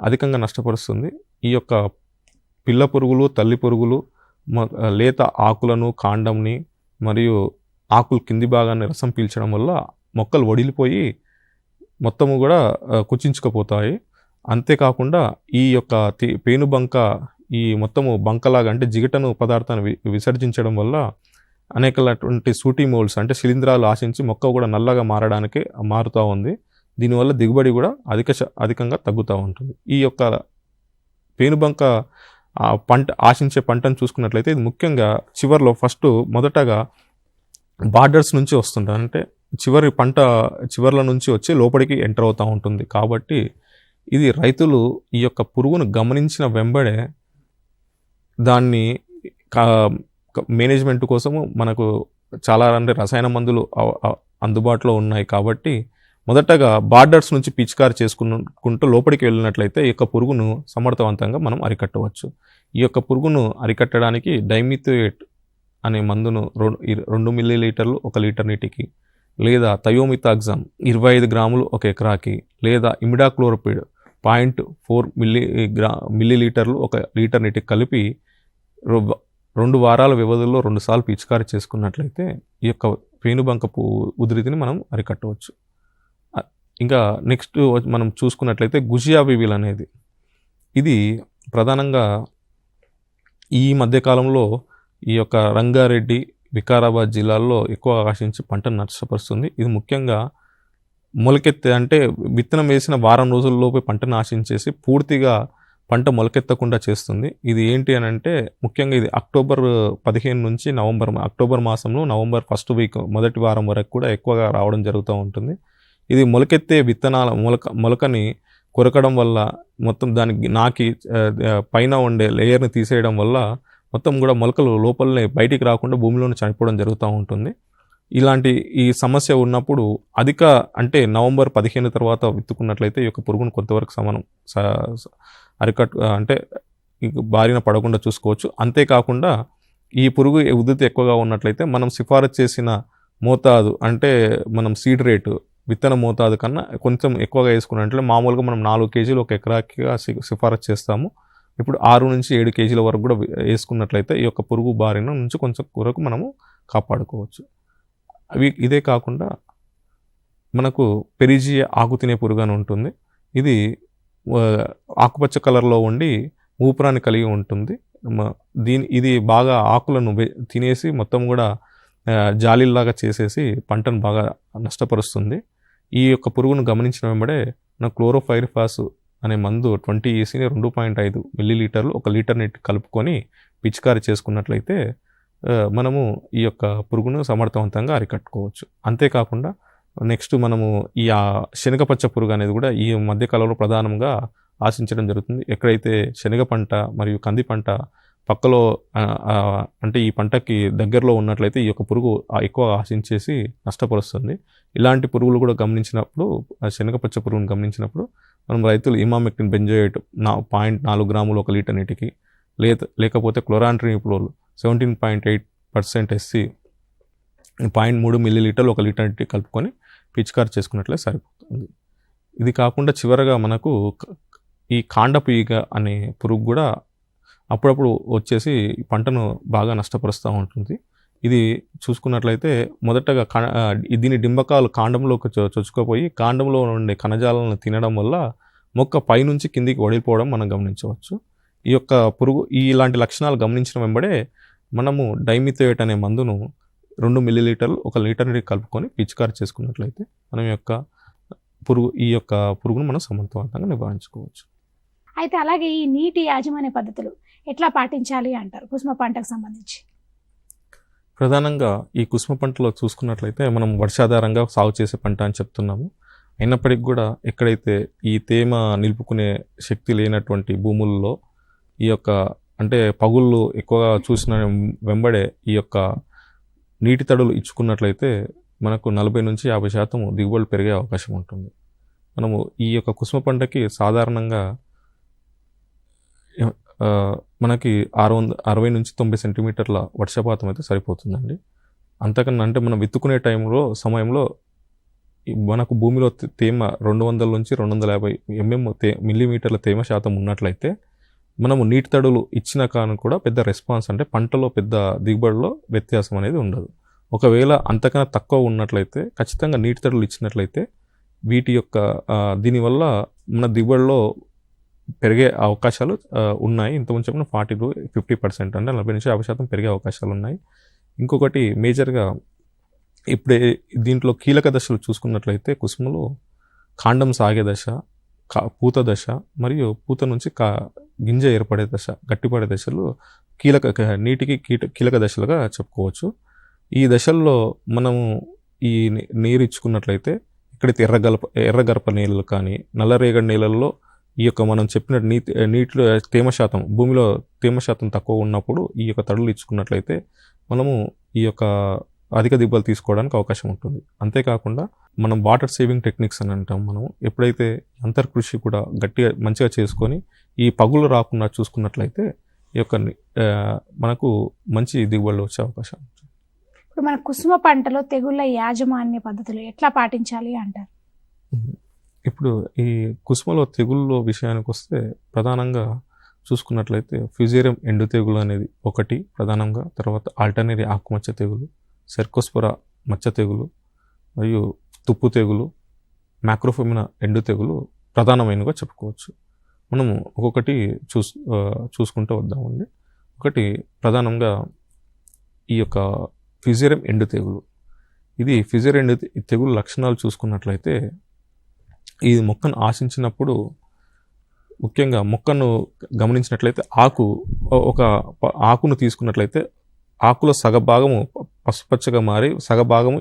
అధికంగా నష్టపరుస్తుంది. ఈ యొక్క పిల్ల పురుగులు, తల్లి పురుగులు లేత ఆకులను, కాండంని మరియు ఆకులు కింది భాగాన్ని రసం పీల్చడం వల్ల మొక్కలు వడిలిపోయి మొత్తము కూడా కుచించుకుపోతాయి. అంతేకాకుండా ఈ యొక్క పేనుబంక ఈ మొత్తము బంకలాగా అంటే జిగటను పదార్థాన్ని విసర్జించడం వల్ల అనేకటువంటి సూటి మోల్డ్స్ అంటే శిలీంధ్రాలు ఆశించి మొక్క కూడా నల్లగా మారుతూ ఉంది. దీనివల్ల దిగుబడి కూడా అధికంగా తగ్గుతూ ఉంటుంది. ఈ యొక్క పేనుబంక ఆశించే పంటను చూసుకున్నట్లయితే ఇది ముఖ్యంగా మొదటగా బార్డర్స్ నుంచి వస్తుంటుంది. అంటే చివర్ల నుంచి వచ్చి లోపలికి ఎంటర్ అవుతూ ఉంటుంది. కాబట్టి ఇది రైతులు ఈ యొక్క పురుగును గమనించిన వెంబడే దాన్ని మేనేజ్మెంట్ కోసము మనకు చాలా రసాయన మందులు అందుబాటులో ఉన్నాయి. కాబట్టి మొదటగా బార్డర్స్ నుంచి పిచికారి చేసుకుంటూ లోపలికి వెళ్ళినట్లయితే ఈ యొక్క పురుగును సమర్థవంతంగా మనం అరికట్టవచ్చు. ఈ యొక్క పురుగును అరికట్టడానికి డైమిథోయేట్ అనే మందును 2 మిల్లీలీటర్లు 1 లీటర్ నీటికి, లేదా థయోమిథాగ్జామ్ 25 గ్రాములు 1 ఎకరాకి, లేదా ఇమిడాక్లోపిడ్ 0.4 మిల్లీలీటర్లు 1 లీటర్ నీటికి కలిపి 2 వారాల వ్యవధిలో 2 సార్లు పిచికారి చేసుకున్నట్లయితే ఈ యొక్క పేనుబంక ఉధృతిని మనం అరికట్టవచ్చు. ఇంకా నెక్స్ట్ మనం చూసుకున్నట్లయితే గుజియా వివిల్ అనేది ఇది ప్రధానంగా ఈ మధ్యకాలంలో ఈ యొక్క రంగారెడ్డి, వికారాబాద్ జిల్లాల్లో ఎక్కువ ఆశించి పంటను నష్టపరుస్తుంది. ఇది ముఖ్యంగా మొలకెత్తే అంటే విత్తనం వేసిన వారం రోజుల్లోపే పంటను ఆశించేసి పూర్తిగా పంట మొలకెత్తకుండా చేస్తుంది. ఇది ఏంటి అని అంటే ముఖ్యంగా ఇది అక్టోబర్ 15 నుంచి అక్టోబర్ మాసంలో నవంబర్ ఫస్ట్ వీక్ మొదటి వారం వరకు కూడా ఎక్కువగా రావడం జరుగుతూ ఉంటుంది. ఇది మొలకెత్తే విత్తనాల మొలకని కొరకడం వల్ల మొత్తం దానికి నాకి పైన ఉండే లేయర్ని తీసేయడం వల్ల మొత్తం కూడా మొలకలు లోపలనే బయటికి రాకుండా భూమిలోనే చనిపోవడం జరుగుతూ ఉంటుంది. ఇలాంటి ఈ సమస్య ఉన్నప్పుడు అంటే నవంబర్ 15 తర్వాత విత్తుకున్నట్లయితే ఈ యొక్క పురుగును కొంతవరకు అంటే బారిన పడకుండా చూసుకోవచ్చు. అంతేకాకుండా ఈ పురుగు ఉధృతి ఎక్కువగా ఉన్నట్లయితే మనం సిఫారసు చేసిన మోతాదు అంటే మనం సీడ్ రేటు విత్తన మోతాదు కన్నా కొంచెం ఎక్కువగా వేసుకున్నట్లయితే మామూలుగా మనం 4 కేజీలు ఒక ఎకరాకి సిఫారసు చేస్తాము. ఇప్పుడు 6 నుంచి 7 కేజీల వరకు కూడా వేసుకున్నట్లయితే ఈ యొక్క పురుగు బారిన నుంచి కొంచెం వరకు మనము కాపాడుకోవచ్చు. ఇదే కాకుండా మనకు పెరిజియా ఆకు తినే పురుగు అని ఉంటుంది. ఇది ఆకుపచ్చ కలర్లో ఉండి మూపురాన్ని కలిగి ఉంటుంది. ఇది బాగా ఆకులను తినేసి మొత్తం కూడా జాలీల్లాగా చేసేసి పంటను బాగా నష్టపరుస్తుంది. ఈ యొక్క పురుగును గమనించిన వెంబడే మన క్లోరోఫైరిఫాస్ అనే మందు 20 ECని 2.5 మిల్లీలీటర్లు 1 లీటర్ నీటి కలుపుకొని పిచికారి చేసుకున్నట్లయితే మనము ఈ యొక్క పురుగును సమర్థవంతంగా అరికట్టుకోవచ్చు. అంతేకాకుండా నెక్స్ట్ మనము ఈ శనగపచ్చ పురుగు అనేది కూడా ఈ మధ్యకాలంలో ప్రధానంగా ఆశించడం జరుగుతుంది. ఎక్కడైతే శనగ పంట మరియు కంది పంట పక్కలో అంటే ఈ పంటకి దగ్గరలో ఉన్నట్లయితే ఈ యొక్క పురుగు ఎక్కువ ఆశించేసి నష్టపరుస్తుంది. ఇలాంటి పురుగులు కూడా గమనించినప్పుడు శనగపచ్చ పురుగును గమనించినప్పుడు మనం రైతులు ఇమామెక్టిన్ బెంజోయేట్ 0.4 గ్రాములు 1 లీటర్ నీటికి లేకపోతే క్లోరాంట్రినిప్రోల్ 17.8% SC 0.3 మిల్లీలీటర్లు 1 లీటర్ నీటికి కలుపుకొని పిచికారి చేసుకున్నట్లే సరిపోతుంది. ఇది కాకుండా చివరగా మనకు ఈ కాండపు ఈగ అనే పురుగు కూడా అప్పుడప్పుడు వచ్చేసి పంటను బాగా నష్టపరుస్తూ ఉంటుంది. ఇది చూసుకున్నట్లయితే మొదటగా దీని డింబకాలు కాండంలోకి చొచ్చుకుపోయి కాండంలో ఉండే కణజాలను తినడం వల్ల మొక్క పైనుంచి కిందికి వడిలిపోవడం మనం గమనించవచ్చు. ఈ యొక్క పురుగు ఇలాంటి లక్షణాలు గమనించిన వెంబడే మనము డైమిథోయేట్ అనే మందును 2 మిల్లీలీటర్లు 1 లీటర్ నీటికి కలుపుకొని పిచికారి చేసుకున్నట్లయితే మనం ఈ యొక్క పురుగును మనం సమర్థవంతంగా నివారించుకోవచ్చు. అయితే అలాగే ఈ నీటి యాజమాన్య పద్ధతులు ఎట్లా పాటించాలి అంటారు కుసుమ పంటకు సంబంధించి? ప్రధానంగా ఈ కుసుమ పంటలో చూసుకున్నట్లయితే మనం వర్షాధారంగా సాగు చేసే పంట అని చెప్తున్నాము. అయినప్పటికీ కూడా ఎక్కడైతే ఈ తేమ నిలుపుకునే శక్తి లేనటువంటి భూముల్లో ఈ యొక్క అంటే పగుళ్ళు ఎక్కువగా చూసిన వెంబడే ఈ యొక్క నీటి తడులు ఇచ్చుకున్నట్లయితే మనకు 40 నుంచి 50% దిగుబడులు పెరిగే అవకాశం ఉంటుంది. మనము ఈ యొక్క కుసుమ పంటకి సాధారణంగా మనకి 60 నుంచి 90 సెంటీమీటర్ల వర్షపాతం అయితే సరిపోతుందండి. అంతకన్నా అంటే మనం విత్తుకునే సమయంలో మనకు భూమిలో తేమ 200 నుంచి 250 మిల్లీమీటర్ల తేమ శాతం ఉన్నట్లయితే మనము నీటి తడులు ఇచ్చిన కాను కూడా పెద్ద రెస్పాన్స్ అంటే పంటలో పెద్ద దిగుబడిలో వ్యత్యాసం అనేది ఉండదు. ఒకవేళ అంతకన్నా తక్కువ ఉన్నట్లయితే ఖచ్చితంగా నీటి తడులు ఇచ్చినట్లయితే వీటి యొక్క దీనివల్ల మన దిగుబడిలో పెరిగే అవకాశాలు ఉన్నాయి. ఇంతకుముందు చెప్పిన 40 to 50% అంటే 40 నుంచి 50% పెరిగే అవకాశాలు ఉన్నాయి. ఇంకొకటి మేజర్గా ఇప్పుడే దీంట్లో కీలక దశలు చూసుకున్నట్లయితే కుసుమలో కాండం సాగే దశ, పూత దశ మరియు పూత నుంచి గింజ ఏర్పడే దశ, గట్టిపడే దశలు నీటికి కీలక దశలుగా చెప్పుకోవచ్చు. ఈ దశల్లో మనము ఈ నీరు ఇచ్చుకున్నట్లయితే ఎక్కడైతే ఎర్రగరప నేలలు కానీ నల్లరేగడి నేలల్లో ఈ యొక్క మనం చెప్పిన నీటిలో తేమ శాతం భూమిలో తేమ శాతం తక్కువ ఉన్నప్పుడు ఈ యొక్క తడులు ఇచ్చుకున్నట్లయితే మనము ఈ యొక్క అధిక దిగుబడులు తీసుకోవడానికి అవకాశం ఉంటుంది. అంతేకాకుండా మనం వాటర్ సేవింగ్ టెక్నిక్స్ అని అంటాం. మనం ఎప్పుడైతే అంతర్కృషి కూడా మంచిగా చేసుకొని ఈ పగులు రాకుండా చూసుకున్నట్లయితే ఈ యొక్క మనకు మంచి దిగుబడులు వచ్చే అవకాశం ఉంటుంది. ఇప్పుడు మన కుసుమ పంటలో తెగుళ్ళ యాజమాన్య పద్ధతులు ఎట్లా పాటించాలి అంటారు? ఇప్పుడు ఈ కుసుమలో తెగుళ్ళ విషయానికి వస్తే ప్రధానంగా చూసుకున్నట్లయితే ఫ్యూజేరియం ఎండు తెగులు అనేది ఒకటి ప్రధానంగా, తర్వాత ఆల్టర్నేరియా ఆకుమచ్చ తెగులు, సెర్కోస్పోరా మచ్చ తెగులు మరియు తుప్పు తెగులు, మ్యాక్రోఫెమినా ఎండు తెగులు ప్రధానమైనగా చెప్పుకోవచ్చు. మనము ఒక్కొక్కటి చూసుకుంటూ వద్దామండి. ఒకటి ప్రధానంగా ఈ యొక్క ఫ్యూజేరియం ఎండు తెగులు. ఇది ఫ్యూజేరియం ఎండు తెగులు లక్షణాలు చూసుకున్నట్లయితే ఈ మొక్కను ఆశించినప్పుడు ముఖ్యంగా మొక్కను గమనించినట్లయితే ఒక ఆకును తీసుకున్నట్లయితే ఆకులో సగభాగము పసుపచ్చగా మారి సగభాగము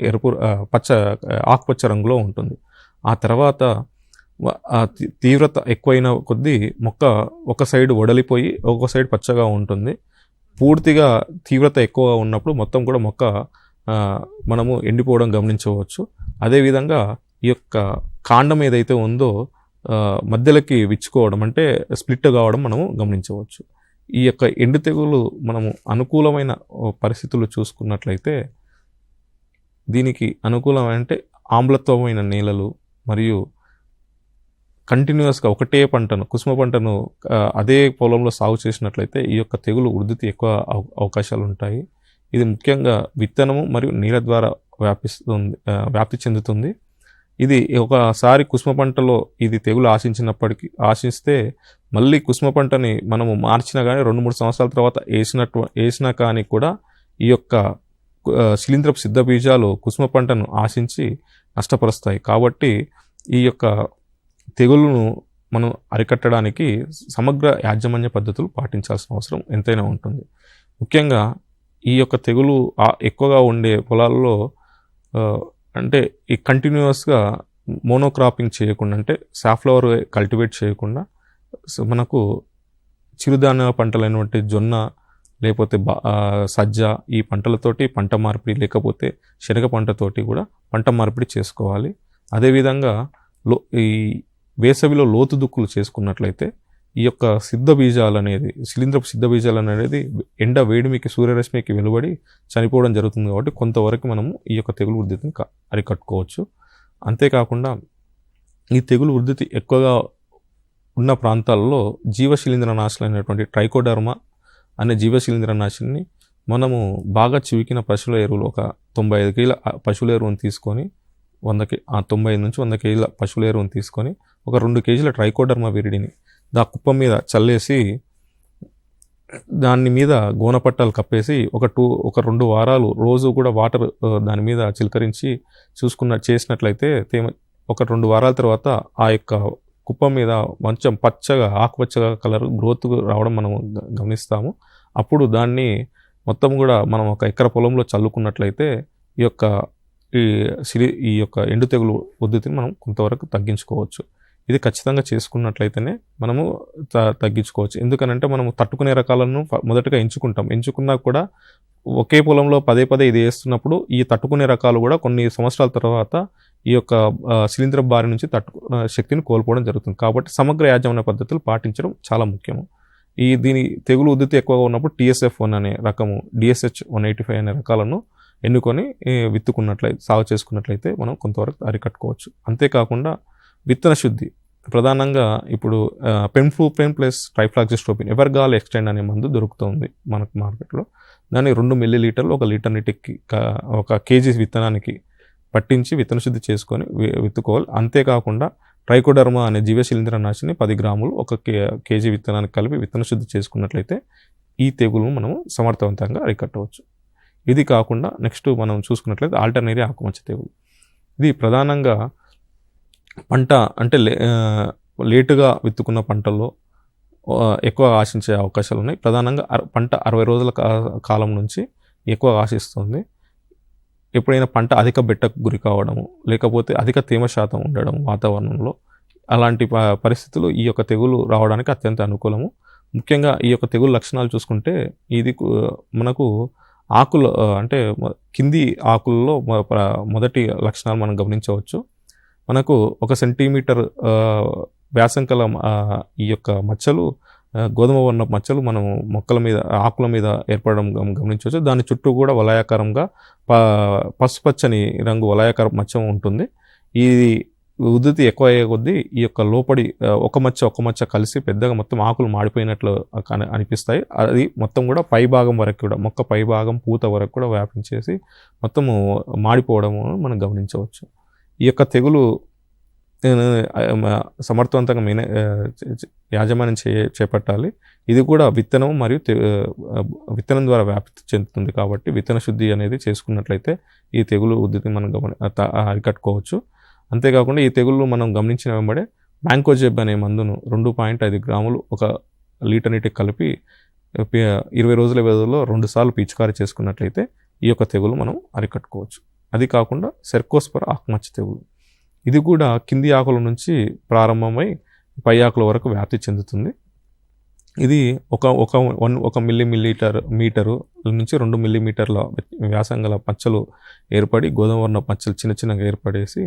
ఆకుపచ్చ రంగులో ఉంటుంది. ఆ తర్వాత తీవ్రత ఎక్కువైన కొద్దీ మొక్క ఒక సైడ్ వడలిపోయి ఒక సైడ్ పచ్చగా ఉంటుంది. పూర్తిగా తీవ్రత ఎక్కువగా ఉన్నప్పుడు మొత్తం కూడా మొక్క మనము ఎండిపోవడం గమనించవచ్చు. అదేవిధంగా ఈ యొక్క కాండం ఏదైతే ఉందో మధ్యలోకి విచ్చుకోవడం అంటే స్ప్లిట్ కావడం మనము గమనించవచ్చు. ఈ యొక్క ఎండు తెగులు మనము అనుకూలమైన పరిస్థితులు చూసుకున్నట్లయితే దీనికి అనుకూలమంటే ఆమ్లత్వమైన నేలలు మరియు కంటిన్యూస్గా ఒకటే పంటను కుసుమ పంటను అదే పొలంలో సాగు చేసినట్లయితే ఈ యొక్క తెగులు ఉధృతి ఎక్కువ అవకాశాలు ఉంటాయి. ఇది ముఖ్యంగా విత్తనము మరియు నీళ్ళ ద్వారా వ్యాప్తి చెందుతుంది. ఇది ఒకసారి కుసుమ పంటలో ఇది తెగులు ఆశిస్తే మళ్ళీ కుసుమ పంటని మనము మార్చినా కానీ 2-3 సంవత్సరాల తర్వాత వేసినా కానీ కూడా ఈ యొక్క శిలీంధ్రపు సిద్ధ బీజాలు కుసుమ పంటను ఆశించి నష్టపరుస్తాయి. కాబట్టి ఈ యొక్క తెగులును మనం అరికట్టడానికి సమగ్ర యాజమాన్య పద్ధతులు పాటించాల్సిన అవసరం ఎంతైనా ఉంటుంది. ముఖ్యంగా ఈ యొక్క తెగులు ఎక్కువగా ఉండే పొలాల్లో అంటే ఈ కంటిన్యూస్గా మోనోక్రాపింగ్ చేయకుండా అంటే సాఫ్లవర్ కల్టివేట్ చేయకుండా మనకు చిరుధాన్య పంటలైనటువంటి జొన్న లేకపోతే సజ్జ ఈ పంటలతోటి పంట మార్పిడి లేకపోతే శనగ పంటతోటి కూడా పంట మార్పిడి చేసుకోవాలి. అదేవిధంగా ఈ వేసవిలో లోతు దుక్కులు చేసుకున్నట్లయితే ఈ యొక్క సిద్ధ బీజాలు అనేది శిలీంధ్రపు సిద్ధ బీజాలు అనేది ఎండ వేడిమికి సూర్యరశ్మికి వెలువడి చనిపోవడం జరుగుతుంది. కాబట్టి కొంతవరకు మనము ఈ యొక్క తెగులు ఉధృతిని అరికట్టుకోవచ్చు. అంతేకాకుండా ఈ తెగులు ఉధృతి ఎక్కువగా ఉన్న ప్రాంతాల్లో జీవశిలీంద్రనాశులైనటువంటి ట్రైకోడర్మా అనే జీవశిలీంద్రనాశిని మనము బాగా చివికిన పశువుల ఎరువులు ఒక 95 కేజీల పశువుల ఎరువును తీసుకొని 95 నుంచి 100 కేజీల పశువుల ఎరువును తీసుకొని ఒక 2 కేజీల ట్రైకోడర్మా విరిడిని కుప్ప మీద చల్లేసి దాని మీద గోనపట్టాలు కప్పేసి ఒక 2 వారాలు రోజు కూడా వాటర్ దాని మీద చిలకరించి చేసినట్లయితే ఒక 2 వారాల తర్వాత ఆ యొక్క కుప్ప మీద కొంచెం ఆకుపచ్చగా కలర్ గ్రోత్ రావడం మనం గమనిస్తాము. అప్పుడు దాన్ని మొత్తం కూడా మనం ఒక ఎకర పొలంలో చల్లుకున్నట్లయితే ఈ యొక్క ఎండు తెగులు ఉధృతిని మనం కొంతవరకు తగ్గించుకోవచ్చు. ఇది ఖచ్చితంగా చేసుకున్నట్లయితేనే మనము తగ్గించుకోవచ్చు. ఎందుకనంటే మనము తట్టుకునే రకాలను మొదటగా ఎంచుకున్నా కూడా ఒకే పొలంలో పదే ఇది వేస్తున్నప్పుడు ఈ తట్టుకునే రకాలు కూడా కొన్ని సంవత్సరాల తర్వాత ఈ యొక్క శిలీంధ్ర బారి నుంచి శక్తిని కోల్పోవడం జరుగుతుంది. కాబట్టి సమగ్ర యాజమాన్య పద్ధతులు పాటించడం చాలా ముఖ్యము. దీని తెగులు ఉధృతి ఎక్కువగా ఉన్నప్పుడు TSF1 అనే రకము, DSH 185 అనే రకాలను ఎన్నుకొని సాగు చేసుకున్నట్లయితే మనం కొంతవరకు అరికట్టుకోవచ్చు. అంతేకాకుండా విత్తన శుద్ధి ప్రధానంగా ఇప్పుడు పెన్ఫ్లూప్రెన్ ప్లస్ ట్రైఫ్లాక్సిస్ట్రోపిన్ ఎవర్గాల్ ఎక్స్టెండ్ అనే మందు దొరుకుతుంది మనకు మార్కెట్లో. దాన్ని 2 మిల్లీలీటర్లు 1 లీటర్ నీటికి 1 కేజీ విత్తనానికి పట్టించి విత్తన శుద్ధి చేసుకొని విత్తుకోవాలి. అంతేకాకుండా ట్రైకోడర్మా అనే జీవశిలీంద్రనాశిని 10 గ్రాములు 1 కేజీ విత్తనానికి కలిపి విత్తన శుద్ధి చేసుకున్నట్లయితే ఈ తెగులను మనం సమర్థవంతంగా అరికట్టవచ్చు. ఇది కాకుండా నెక్స్ట్ మనం చూసుకున్నట్లయితే ఆల్టర్నేరియా ఆకుమచ్చ తెగులు. ఇది ప్రధానంగా పంట అంటే లేటుగా విత్తుకున్న పంటల్లో ఎక్కువ ఆశించే అవకాశాలు ఉన్నాయి. ప్రధానంగా పంట 60 రోజుల కాలం నుంచి ఎక్కువ ఆశిస్తుంది. ఎప్పుడైనా పంట అధిక బెట్టకు గురి కావడము లేకపోతే అధిక తేమ శాతం ఉండడం వాతావరణంలో, అలాంటి పరిస్థితులు ఈ యొక్క తెగులు రావడానికి అత్యంత అనుకూలము. ముఖ్యంగా ఈ యొక్క తెగులు లక్షణాలు చూసుకుంటే ఇది మనకు ఆకులు అంటే కింది ఆకుల్లో మొదటి లక్షణాలు మనం గమనించవచ్చు. మనకు 1 సెంటీమీటర్ వ్యాసం కల ఈ యొక్క మచ్చలు, గోధుమ వర్ణ మచ్చలు మనం మొక్కల మీద ఆకుల మీద ఏర్పడడం గమనించవచ్చు. దాని చుట్టూ కూడా వలయాకారంగా పసుపచ్చని రంగు వలయాకార మచ్చ ఉంటుంది. ఈ ఉధృతి ఎక్కువ అయ్యే కొద్దీ ఈ యొక్క లోపడి ఒక మచ్చ కలిసి పెద్దగా మొత్తం ఆకులు మాడిపోయినట్లు అనిపిస్తాయి. అది మొత్తం కూడా పై భాగం వరకు కూడా మొక్క పై భాగం పూత వరకు కూడా వ్యాపించేసి మొత్తము మాడిపోవడము మనం గమనించవచ్చు. ఈ యొక్క తెగులు సమర్థవంతంగా యాజమాన్యం చేపట్టాలి. ఇది కూడా విత్తనం మరియు విత్తనం ద్వారా వ్యాప్తి చెందుతుంది. కాబట్టి విత్తన శుద్ధి అనేది చేసుకున్నట్లయితే ఈ తెగులు ఉధృతిని మనం అరికట్టుకోవచ్చు. అంతేకాకుండా ఈ తెగుళ్ళు మనం గమనించిన వెంబడే మ్యాంకోజెబ్ అనే మందును 2.5 గ్రాములు 1 లీటర్ నీటికి కలిపి 20 రోజుల వ్యవధిలో 2 సార్లు పిచికారీ చేసుకున్నట్లయితే ఈ యొక్క తెగులు మనం అరికట్టుకోవచ్చు. అది కాకుండా సెర్కోస్పర్ ఆకుమచ్చ తెగులు, ఇది కూడా కింది ఆకుల నుంచి ప్రారంభమై పై ఆకుల వరకు వ్యాప్తి చెందుతుంది. ఇది ఒక మీటరు నుంచి 2 మిల్లీమీటర్ల వ్యాసం గల పచ్చలు ఏర్పడి గోధుమ వర్ణ పచ్చలు చిన్న చిన్నగా ఏర్పడేసి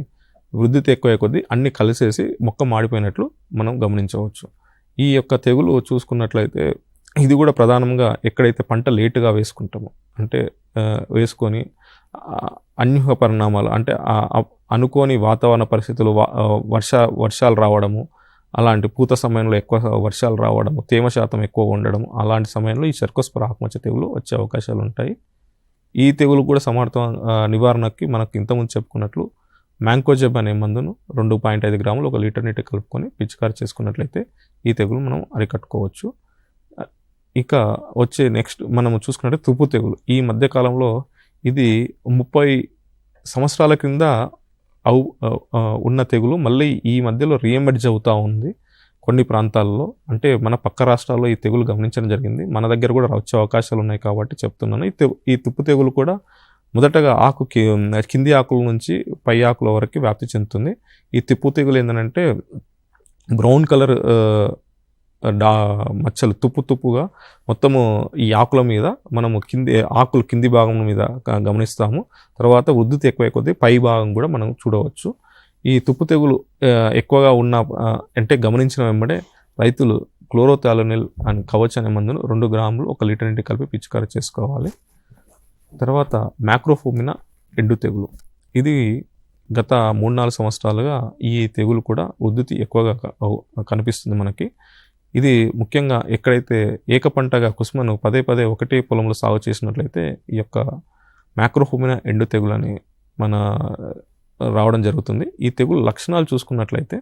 వృద్ధి ఎక్కువ కొద్దీ అన్ని కలిసేసి మొక్క మాడిపోయినట్లు మనం గమనించవచ్చు. ఈ యొక్క తెగులు చూసుకున్నట్లయితే ఇది కూడా ప్రధానంగా ఎక్కడైతే పంట లేటుగా వేసుకుంటామో, అంటే వేసుకొని అన్యూహ పరిణామాలు, అంటే అనుకోని వాతావరణ పరిస్థితులు, వర్షాలు రావడము, అలాంటి పూత సమయంలో ఎక్కువ వర్షాలు రావడము, తేమ శాతం ఎక్కువ ఉండడం, అలాంటి సమయంలో ఈ సెర్కోస్పర్ ఆకుమచ్చ తెగులు వచ్చే అవకాశాలు ఉంటాయి. ఈ తెగులు కూడా సమర్థ నివారణకి మనకు ఇంతకుముందు చెప్పుకున్నట్లు మ్యాంకోజెబ్ అనే మందును 2.5 గ్రాములు 1 లీటర్ నీటి కలుపుకొని పిచికారీ చేసుకున్నట్లయితే ఈ తెగులు మనం అరికట్టుకోవచ్చు. ఇక వచ్చే నెక్స్ట్ మనము చూసుకున్నట్లయితే తుప్పు తెగులు. ఈ మధ్యకాలంలో ఇది 30 సంవత్సరాల క్రింద ఉన్న తెగులు మళ్ళీ ఈ మధ్యలో రీఎమర్జ్ అవుతూ ఉంది కొన్ని ప్రాంతాల్లో. అంటే మన పక్క రాష్ట్రాల్లో ఈ తెగులు గమనించడం జరిగింది, మన దగ్గర కూడా వచ్చే అవకాశాలు ఉన్నాయి కాబట్టి చెప్తున్నాను. ఈ తుప్పు తెగులు కూడా మొదటగా కింది ఆకుల నుంచి పై ఆకుల వరకు వ్యాప్తి చెందుతుంది. ఈ తుప్పు తెగులు ఏంటంటే బ్రౌన్ కలర్ మచ్చలు తుప్పుగా మొత్తము ఈ ఆకుల మీద మనము ఆకులు కింది భాగం మీద గమనిస్తాము. తర్వాత వృద్ధి ఎక్కువ కొద్దీ పై భాగం కూడా మనం చూడవచ్చు. ఈ తుప్పు తెగులు ఎక్కువగా ఉన్న అంటే గమనించిన వెంబడే రైతులు క్లోరోథాలనిల్ అని కవచ్ అనే మందును 2 గ్రాములు 1 లీటర్ నీటికి కలిపి పిచికారీ చేసుకోవాలి. తర్వాత మ్యాక్రోఫోమినా ఎండు తెగులు, ఇది గత 3-4 సంవత్సరాలుగా ఈ తెగులు కూడా ఉధృతి ఎక్కువగా కనిపిస్తుంది మనకి. ఇది ముఖ్యంగా ఎక్కడైతే ఏకపంటగా కుసుమను పదే ఒకటే పొలంలో సాగు చేసినట్లయితే ఈ యొక్క మ్యాక్రోఫోమినా ఎండు తెగులు అని రావడం జరుగుతుంది. ఈ తెగులు లక్షణాలు చూసుకున్నట్లయితే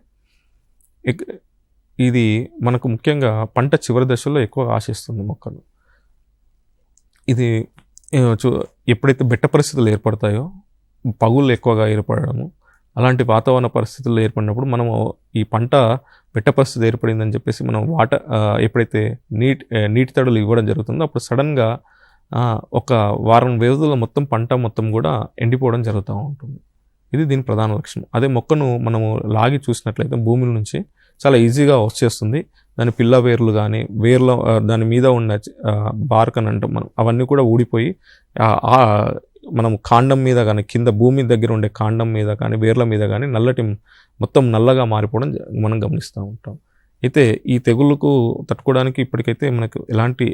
ఇది మనకు ముఖ్యంగా పంట చివరి దశలో ఎక్కువ ఆశిస్తుంది మొక్కలు. ఇది ఎప్పుడైతే బెట్ట పరిస్థితులు ఏర్పడతాయో, పగుళ్ళు ఎక్కువగా ఏర్పడము, అలాంటి వాతావరణ పరిస్థితులు ఏర్పడినప్పుడు మనము ఈ పంట బెట్ట పరిస్థితి ఏర్పడిందని చెప్పేసి మనం ఎప్పుడైతే నీటి తడులు ఇవ్వడం జరుగుతుందో అప్పుడు సడన్గా ఒక వారం వ్యవధిలో పంట మొత్తం కూడా ఎండిపోవడం జరుగుతూ ఉంటుంది. ఇది దీని ప్రధాన లక్షణం. అదే మొక్కను మనము లాగి చూసినట్లయితే భూమిల నుంచి చాలా ఈజీగా వచ్చేస్తుంది. దాని పిల్ల వేర్లు కానీ వేర్లో దాని మీద ఉన్న బార్క్ అని అంటాం మనం, అవన్నీ కూడా ఊడిపోయి మనం కాండం మీద కానీ కింద భూమి దగ్గర ఉండే కాండం మీద కానీ వేర్ల మీద కానీ మొత్తం నల్లగా మారిపోవడం మనం గమనిస్తూ ఉంటాం. అయితే ఈ తెగుళ్ళకు తట్టుకోవడానికి ఇప్పటికైతే మనకు ఎలాంటి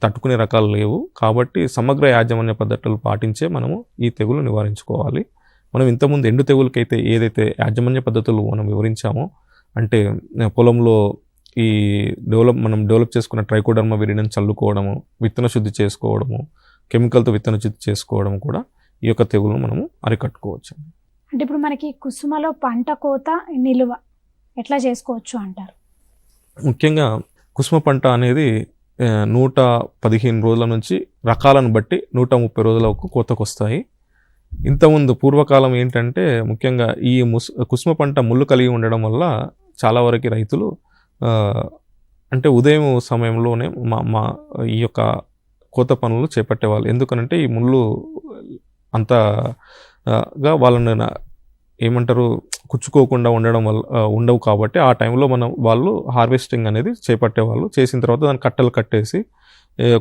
తట్టుకునే రకాలు లేవు కాబట్టి సమగ్ర యాజమాన్య పద్ధతులు పాటించే మనము ఈ తెగులు నివారించుకోవాలి. మనం ఇంతకుముందు ఎండు తెగులకైతే ఏదైతే యాజమాన్య పద్ధతులు మనం వివరించామో, అంటే పొలంలో ఈ మనం డెవలప్ చేసుకున్న ట్రైకోడర్మా విరిడిని చల్లుకోవడము, విత్తన శుద్ధి చేసుకోవడము, కెమికల్తో విత్తన శుద్ధి చేసుకోవడం కూడా ఈ యొక్క తెగులను మనము అరికట్టుకోవచ్చు. అంటే ఇప్పుడు మనకి కుసుమలో పంట కోత నిలువ ఎట్లా చేసుకోవచ్చు అంటారు? ముఖ్యంగా కుసుమ పంట అనేది 115 రోజుల నుంచి రకాలను బట్టి 130 రోజుల వరకు కోతకు వస్తాయి. ఇంతకుముందు పూర్వకాలం ఏంటంటే ముఖ్యంగా ఈ కుసుమ పంట ముళ్ళు కలిగి ఉండడం వల్ల చాలా వరకు రైతులు అంటే ఉదయం సమయంలోనే మా ఈ యొక్క కోత పనులు చేపట్టేవాళ్ళు. ఎందుకనంటే ఈ ముళ్ళు అంతగా వాళ్ళని ఏమంటారు కుచ్చుకోకుండా ఉండవు కాబట్టి ఆ టైంలో వాళ్ళు హార్వెస్టింగ్ అనేది చేపట్టేవాళ్ళు. చేసిన తర్వాత దాన్ని కట్టలు కట్టేసి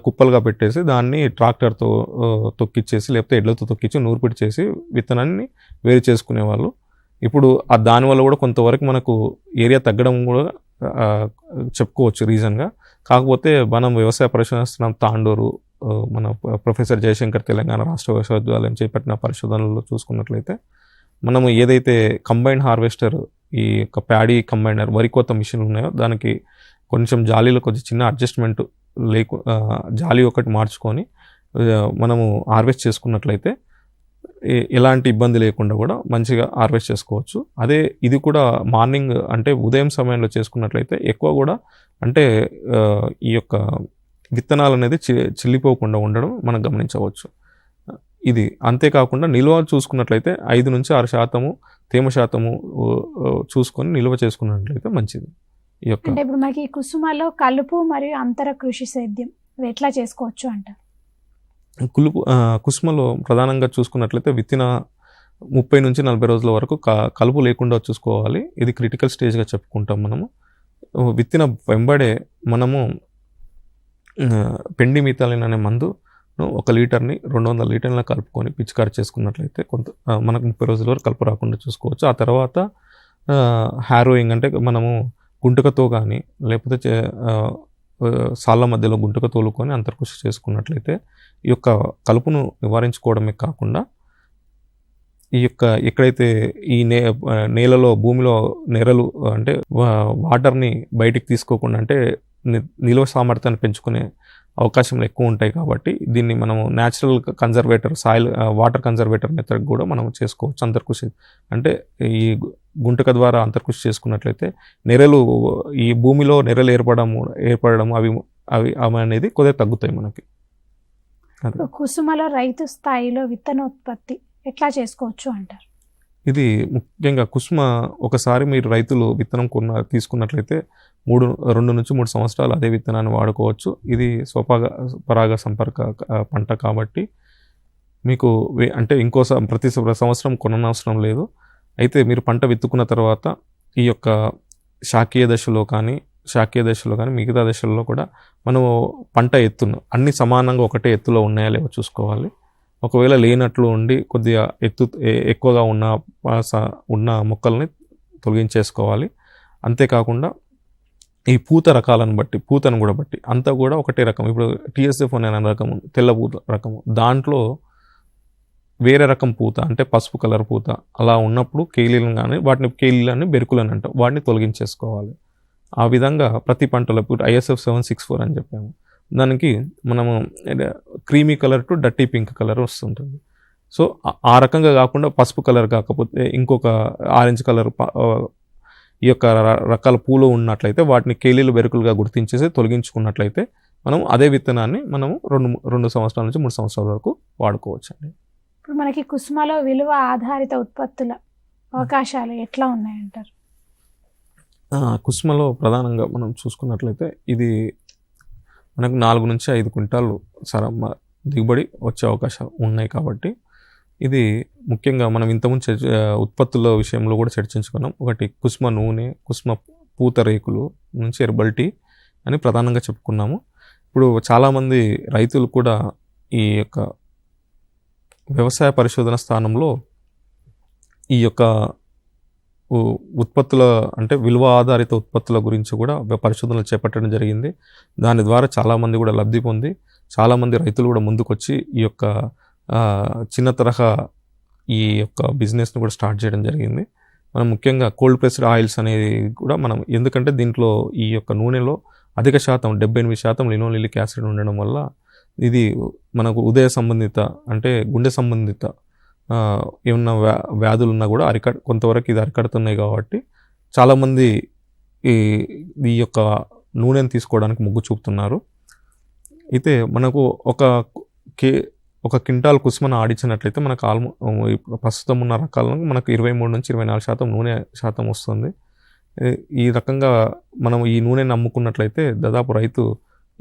కుప్పలుగా పెట్టేసి దాన్ని ట్రాక్టర్తో తొక్కిచ్చేసి లేకపోతే ఎడ్లతో తొక్కిచ్చి నూర్పిడి చేసి విత్తనాన్ని వేరు చేసుకునేవాళ్ళు. ఇప్పుడు దానివల్ల కూడా కొంతవరకు మనకు ఏరియా తగ్గడం కూడా చెప్పుకోవచ్చు రీజన్గా. కాకపోతే మనం వ్యవసాయ పరిశోధన తాండూరు మన ప్రొఫెసర్ జయశంకర్ తెలంగాణ రాష్ట్ర విశ్వవిద్యాలయం చేపట్టిన పరిశోధనలో చూసుకున్నట్లయితే మనము ఏదైతే కంబైన్ హార్వెస్టర్ ఈ యొక్క ప్యాడీ కంబైనర్ వరి కోత మిషన్లు ఉన్నాయో దానికి కొంచెం జాలీలో కొంచెం చిన్న అడ్జస్ట్మెంట్ జాలీ ఒకటి మార్చుకొని మనము హార్వెస్ట్ చేసుకున్నట్లయితే ఎలాంటి ఇబ్బంది లేకుండా కూడా మంచిగా హార్వెస్ట్ చేసుకోవచ్చు. అదే ఇది కూడా మార్నింగ్ అంటే ఉదయం సమయంలో చేసుకున్నట్లయితే ఎక్కువ కూడా అంటే ఈ యొక్క విత్తనాలు అనేది చిల్లిపోకుండా ఉండడం మనం గమనించవచ్చు. ఇది అంతేకాకుండా నిల్వ చూసుకున్నట్లయితే 5-6% తేమ శాతము చూసుకొని నిల్వ చేసుకున్నట్లయితే మంచిది. ఈ యొక్క అంటే ఇప్పుడు మనకి కుసుమలో కలుపు మరియు అంతర కృషి సేద్యం ఇవి ఎట్లా చేసుకోవచ్చు అంటారు? కుసుమలో ప్రధానంగా చూసుకున్నట్లయితే విత్తిన 30-40 రోజుల వరకు కలుపు లేకుండా చూసుకోవాలి. ఇది క్రిటికల్ స్టేజ్గా చెప్పుకుంటాం మనము. విత్తిన వెంబడే మనము పెండిమిథాలిన్ అనే మందు 1 లీటర్ని 200 లీటర్ల కలుపుకొని పిచికారి చేసుకున్నట్లయితే మనకు 30 రోజుల వరకు కలుపు రాకుండా చూసుకోవచ్చు. ఆ తర్వాత హారోయింగ్ అంటే మనము గుంటకతో కానీ లేకపోతే సాళ్ళ మధ్యలో గుంటక తోలుకొని అంతర్కృషి చేసుకున్నట్లయితే ఈ యొక్క కలుపును నివారించుకోవడమే కాకుండా ఈ యొక్క ఎక్కడైతే ఈ నేలలో భూమిలో నెరలు అంటే వాటర్ని బయటికి తీసుకోకుండా అంటే నిల్వ సామర్థ్యాన్ని పెంచుకునే అవకాశాలు ఎక్కువ ఉంటాయి. కాబట్టి దీన్ని మనము natural conservator water conservator method కూడా మనం చేసుకోవచ్చు. అంతర్కృషి అంటే ఈ గుంటక ద్వారా అంతర్కృషి చేసుకున్నట్లయితే నెరలు ఈ భూమిలో నెరలు ఏర్పడడం అవి అనేది కొద్దిగా తగ్గుతాయి మనకి. కుసుమలో రైతు స్థాయిలో విత్తనోత్పత్తి ఎట్లా చేసుకోవచ్చు అంటారు? ఇది ముఖ్యంగా కుసుమ ఒకసారి మీరు రైతులు విత్తనం తీసుకున్నట్లయితే 2-3 సంవత్సరాలు అదే విత్తనాన్ని వాడుకోవచ్చు. ఇది పరాగ సంపర్క పంట కాబట్టి మీకు అంటే ప్రతి సంవత్సరం కొననవసరం లేదు. అయితే మీరు పంట విత్తుకున్న తర్వాత ఈ యొక్క శాఖీయ దశలో కానీ మిగతా దశల్లో కూడా మనము పంట ఎత్తును అన్ని సమానంగా ఒకటే ఎత్తులో ఉన్నాయా లేవో చూసుకోవాలి. ఒకవేళ లేనట్లు ఉండి కొద్దిగా ఎక్కువగా ఉన్న మొక్కల్ని తొలగించేసుకోవాలి. అంతేకాకుండా ఈ పూతను కూడా బట్టి అంతా కూడా ఒకటే రకం. ఇప్పుడు TSF అనే రకం తెల్ల పూత రకము, దాంట్లో వేరే రకం పూత అంటే పసుపు కలర్ పూత అలా ఉన్నప్పుడు కేలీలను కానీ వాటిని కేలీలని బెరుకులని అంటాం, వాటిని తొలగించేసుకోవాలి. ఆ విధంగా ప్రతి పంటలో ఇప్పుడు ISF 764 అని చెప్పాము, దానికి మనము creamy colour to dirty pink colour వస్తుంటుంది. సో ఆ రకంగా కాకుండా పసుపు కలర్ కాకపోతే ఇంకొక ఆరెంజ్ కలర్ ఈ యొక్క రకాల పూలు ఉన్నట్లయితే వాటిని కేలీలు బెరుకులుగా గుర్తించేసి తొలగించుకున్నట్లయితే మనం అదే విత్తనాన్ని మనము 2 సంవత్సరాల నుంచి 3 సంవత్సరాల వరకు వాడుకోవచ్చు అండి. ఇప్పుడు మనకి కుసుమలో విలువ ఆధారిత ఉత్పత్తుల అవకాశాలు ఎట్లా ఉన్నాయంటారు? కుసుమలో ప్రధానంగా మనం చూసుకున్నట్లయితే ఇది మనకు 4-5 క్వింటాలు దిగుబడి వచ్చే అవకాశాలు ఉన్నాయి. కాబట్టి ఇది ముఖ్యంగా మనం ఇంతకుముందు ఉత్పత్తుల విషయంలో కూడా చర్చించుకున్నాం. ఒకటి కుసుమ నూనె, కుసుమ పూత రేకులు నుంచి హెర్బల్ టీ అని ప్రధానంగా చెప్పుకున్నాము. ఇప్పుడు చాలామంది రైతులు కూడా ఈ యొక్క వ్యవసాయ పరిశోధన స్థానంలో ఈ యొక్క ఉత్పత్తుల అంటే విలువ ఆధారిత ఉత్పత్తుల గురించి కూడా పరిశోధనలు చేపట్టడం జరిగింది. దాని ద్వారా చాలామంది కూడా లబ్ధి పొంది చాలామంది రైతులు కూడా ముందుకొచ్చి ఈ యొక్క చిన్న తరహా ఈ యొక్క బిజినెస్ని కూడా స్టార్ట్ చేయడం జరిగింది. మనం ముఖ్యంగా కోల్డ్ ప్రెస్డ్ ఆయిల్స్ అనేది కూడా మనం ఎందుకంటే దీంట్లో ఈ యొక్క నూనెలో అధిక శాతం 78% లినోలిక్ యాసిడ్ ఉండడం వల్ల ఇది మనకు ఉదయ సంబంధిత అంటే గుండె సంబంధిత ఏమన్నా వ్యాధులు ఉన్నా కూడా కొంతవరకు ఇది అరికడుతున్నాయి. కాబట్టి చాలామంది ఈ యొక్క నూనెను తీసుకోవడానికి మొగ్గు చూపుతున్నారు. అయితే మనకు ఒక క్వింటాల్ కుసుమను ఆడించినట్లయితే మనకు ప్రస్తుతం ఉన్న రకాలను మనకు 23-24% నూనె శాతం వస్తుంది. ఈ రకంగా మనం ఈ నూనెను అమ్ముకున్నట్లయితే దాదాపు రైతు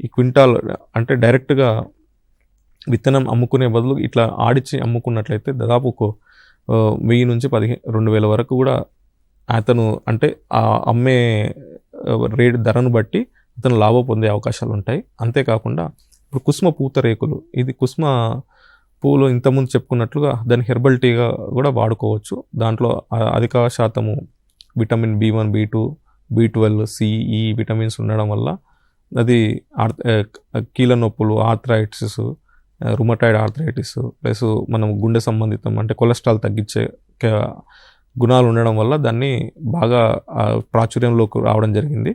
ఈ క్వింటాల్ అంటే డైరెక్ట్గా విత్తనం అమ్ముకునే బదులు ఇట్లా ఆడిచి అమ్ముకున్నట్లయితే దాదాపు 1000 నుంచి 2,000 వరకు కూడా అతను అంటే ఆ అమ్మే రేటు ధరను బట్టి అతను లాభం పొందే అవకాశాలు ఉంటాయి. అంతేకాకుండా ఇప్పుడు కుసుమ పూత రేకులు, ఇది కుసుమ పూలు ఇంతకుముందు చెప్పుకున్నట్లుగా దాన్ని హెర్బల్ టీగా కూడా వాడుకోవచ్చు. దాంట్లో అధిక శాతము vitamin B1, B2, B12, C, E vitamins ఉండడం వల్ల అది కీళ్ళ నొప్పులు, ఆర్థరైటిస్, రుమటాయిడ్ ఆర్థరైటిస్ ప్లస్ మనం గుండె సంబంధితం అంటే కొలెస్ట్రాల్ తగ్గించే గుణాలు ఉండడం వల్ల దాన్ని బాగా ప్రాచుర్యంలోకి రావడం జరిగింది.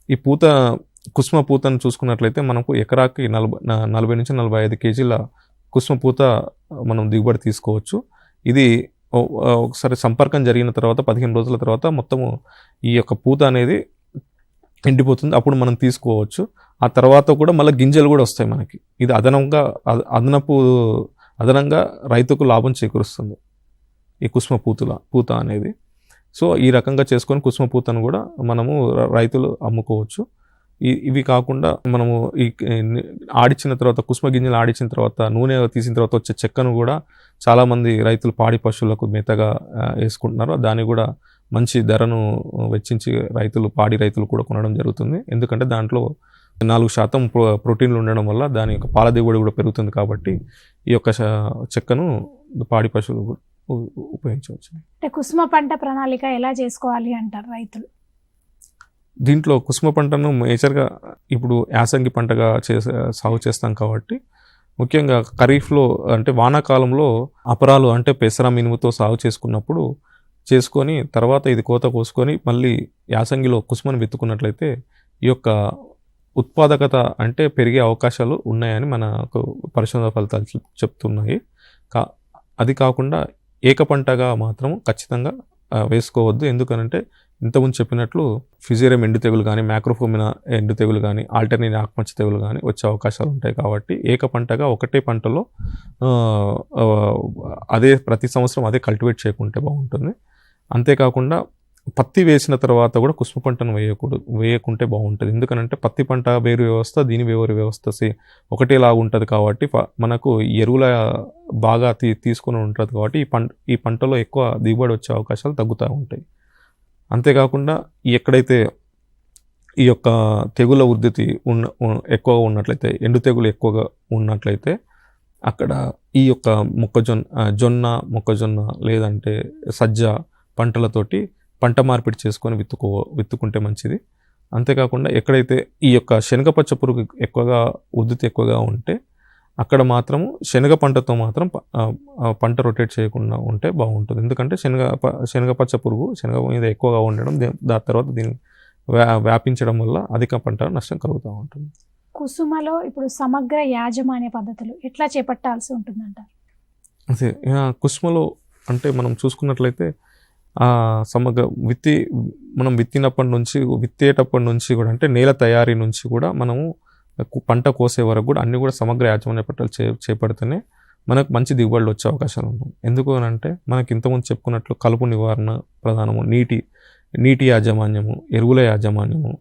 ఈ కుసుమ పూతను చూసుకున్నట్లయితే మనకు ఎకరాకి 40-45 కేజీల కుసుమ పూత మనం దిగుబడి తీసుకోవచ్చు. ఇది ఒకసారి సంపర్కం జరిగిన తర్వాత 15 రోజుల తర్వాత మొత్తము ఈ యొక్క పూత అనేది ఎండిపోతుంది, అప్పుడు మనం తీసుకోవచ్చు. ఆ తర్వాత కూడా మళ్ళీ గింజలు కూడా వస్తాయి మనకి. ఇది అదనపు అదనంగా రైతుకు లాభం చేకూరుస్తుంది ఈ కుసుమ పూత అనేది. సో ఈ రకంగా చేసుకొని కుసుమ పూతను కూడా మనము రైతులు అమ్ముకోవచ్చు. ఇవి కాకుండా మనము ఈ ఆడిచ్చిన తర్వాత కుసుమ గింజలు ఆడిచ్చిన తర్వాత నూనె తీసిన తర్వాత వచ్చే చెక్కను కూడా చాలామంది రైతులు పాడి పశువులకు మెత్తగా వేసుకుంటున్నారు. దాన్ని కూడా మంచి ధరను వెచ్చించి పాడి రైతులు కూడా కొనడం జరుగుతుంది. ఎందుకంటే దాంట్లో 4% ప్రోటీన్లు ఉండడం వల్ల దాని యొక్క పాల దిగుబడి కూడా పెరుగుతుంది. కాబట్టి ఈ యొక్క చెక్కను పాడి పశువులు ఉపయోగించవచ్చు. అంటే కుసుమ పంట ప్రణాళిక ఎలా చేసుకోవాలి అంటారు రైతులు? దీంట్లో కుసుమ పంటను మేజర్గా ఇప్పుడు యాసంగి పంటగా సాగు చేస్తాం కాబట్టి ముఖ్యంగా ఖరీఫ్లో అంటే వానాకాలంలో అపరాలు అంటే పెసర మినుముతో సాగు చేసుకొని తర్వాత ఇది కోత కోసుకొని మళ్ళీ యాసంగిలో కుసుమను విత్తుకున్నట్లయితే ఈ యొక్క ఉత్పాదకత అంటే పెరిగే అవకాశాలు ఉన్నాయని మనకు పరిశోధన ఫలితాలు చెప్తున్నాయి. అది కాకుండా ఏకపంటగా మాత్రం ఖచ్చితంగా వేసుకోవద్దు. ఎందుకనంటే ఇంతకుముందు చెప్పినట్లు ఫిజేరియం ఎండు తెగులు కానీ, మ్యాక్రోఫోమినా ఎండు తెగులు కానీ, ఆల్టర్నేట్ ఆకుమచ్చ తెగులు కానీ వచ్చే అవకాశాలు ఉంటాయి. కాబట్టి ఏకపంటగా ఒకటే పంటలో అదే ప్రతి సంవత్సరం అదే కల్టివేట్ చేయకుంటే బాగుంటుంది. అంతేకాకుండా పత్తి వేసిన తర్వాత కూడా కుసుమ పంటను వేయకుంటే బాగుంటుంది. ఎందుకనంటే పత్తి పంట వేరు వ్యవస్థ, దీని వేరు వ్యవస్థ ఒకటేలాగా ఉంటుంది. కాబట్టి మనకు ఎరువుల బాగా తీసుకొని ఉంటుంది. కాబట్టి ఈ పంటలో ఎక్కువ దిగుబడి వచ్చే అవకాశాలు తగ్గుతూ ఉంటాయి. అంతేకాకుండా ఎక్కడైతే ఈ యొక్క తెగుల ఉధృతి ఎక్కువగా ఉన్నట్లయితే, ఎండు తెగులు ఎక్కువగా ఉన్నట్లయితే అక్కడ ఈ యొక్క మొక్కజొన్న లేదంటే సజ్జ పంటలతోటి పంట మార్పిడి చేసుకొని విత్తుకుంటే మంచిది. అంతేకాకుండా ఎక్కడైతే ఈ యొక్క శనగపచ్చ పురుగు ఉధృతి ఎక్కువగా ఉంటే అక్కడ మాత్రము శనగ పంటతో మాత్రం పంట రొటేట్ చేయకుండా ఉంటే బాగుంటుంది. ఎందుకంటే శనగపచ్చ పురుగు శనగ మీద ఎక్కువగా ఉండడం, దాని తర్వాత దీన్ని వ్యాపించడం వల్ల అధిక పంట నష్టం కలుగుతూ ఉంటుంది. కుసుమలో ఇప్పుడు సమగ్ర యాజమాన్య పద్ధతులు ఎట్లా చేపట్టాల్సి ఉంటుందంటారు? అదే కుసుమలో అంటే మనం చూసుకున్నట్లయితే మనం విత్తేటప్పటి నుంచి కూడా అంటే నేల తయారీ నుంచి కూడా మనము పంట కోసే వరకు కూడా అన్ని కూడా సమగ్ర యాజమాన్య పట్టాలు చేపడితేనే మనకు మంచి దిగుబడులు వచ్చే అవకాశాలు ఉన్నాయి. ఎందుకు అని అంటే మనకి ఇంతకుముందు చెప్పుకున్నట్లు కలుపు నివారణ ప్రధానము, నీటి యాజమాన్యము, ఎరువుల యాజమాన్యము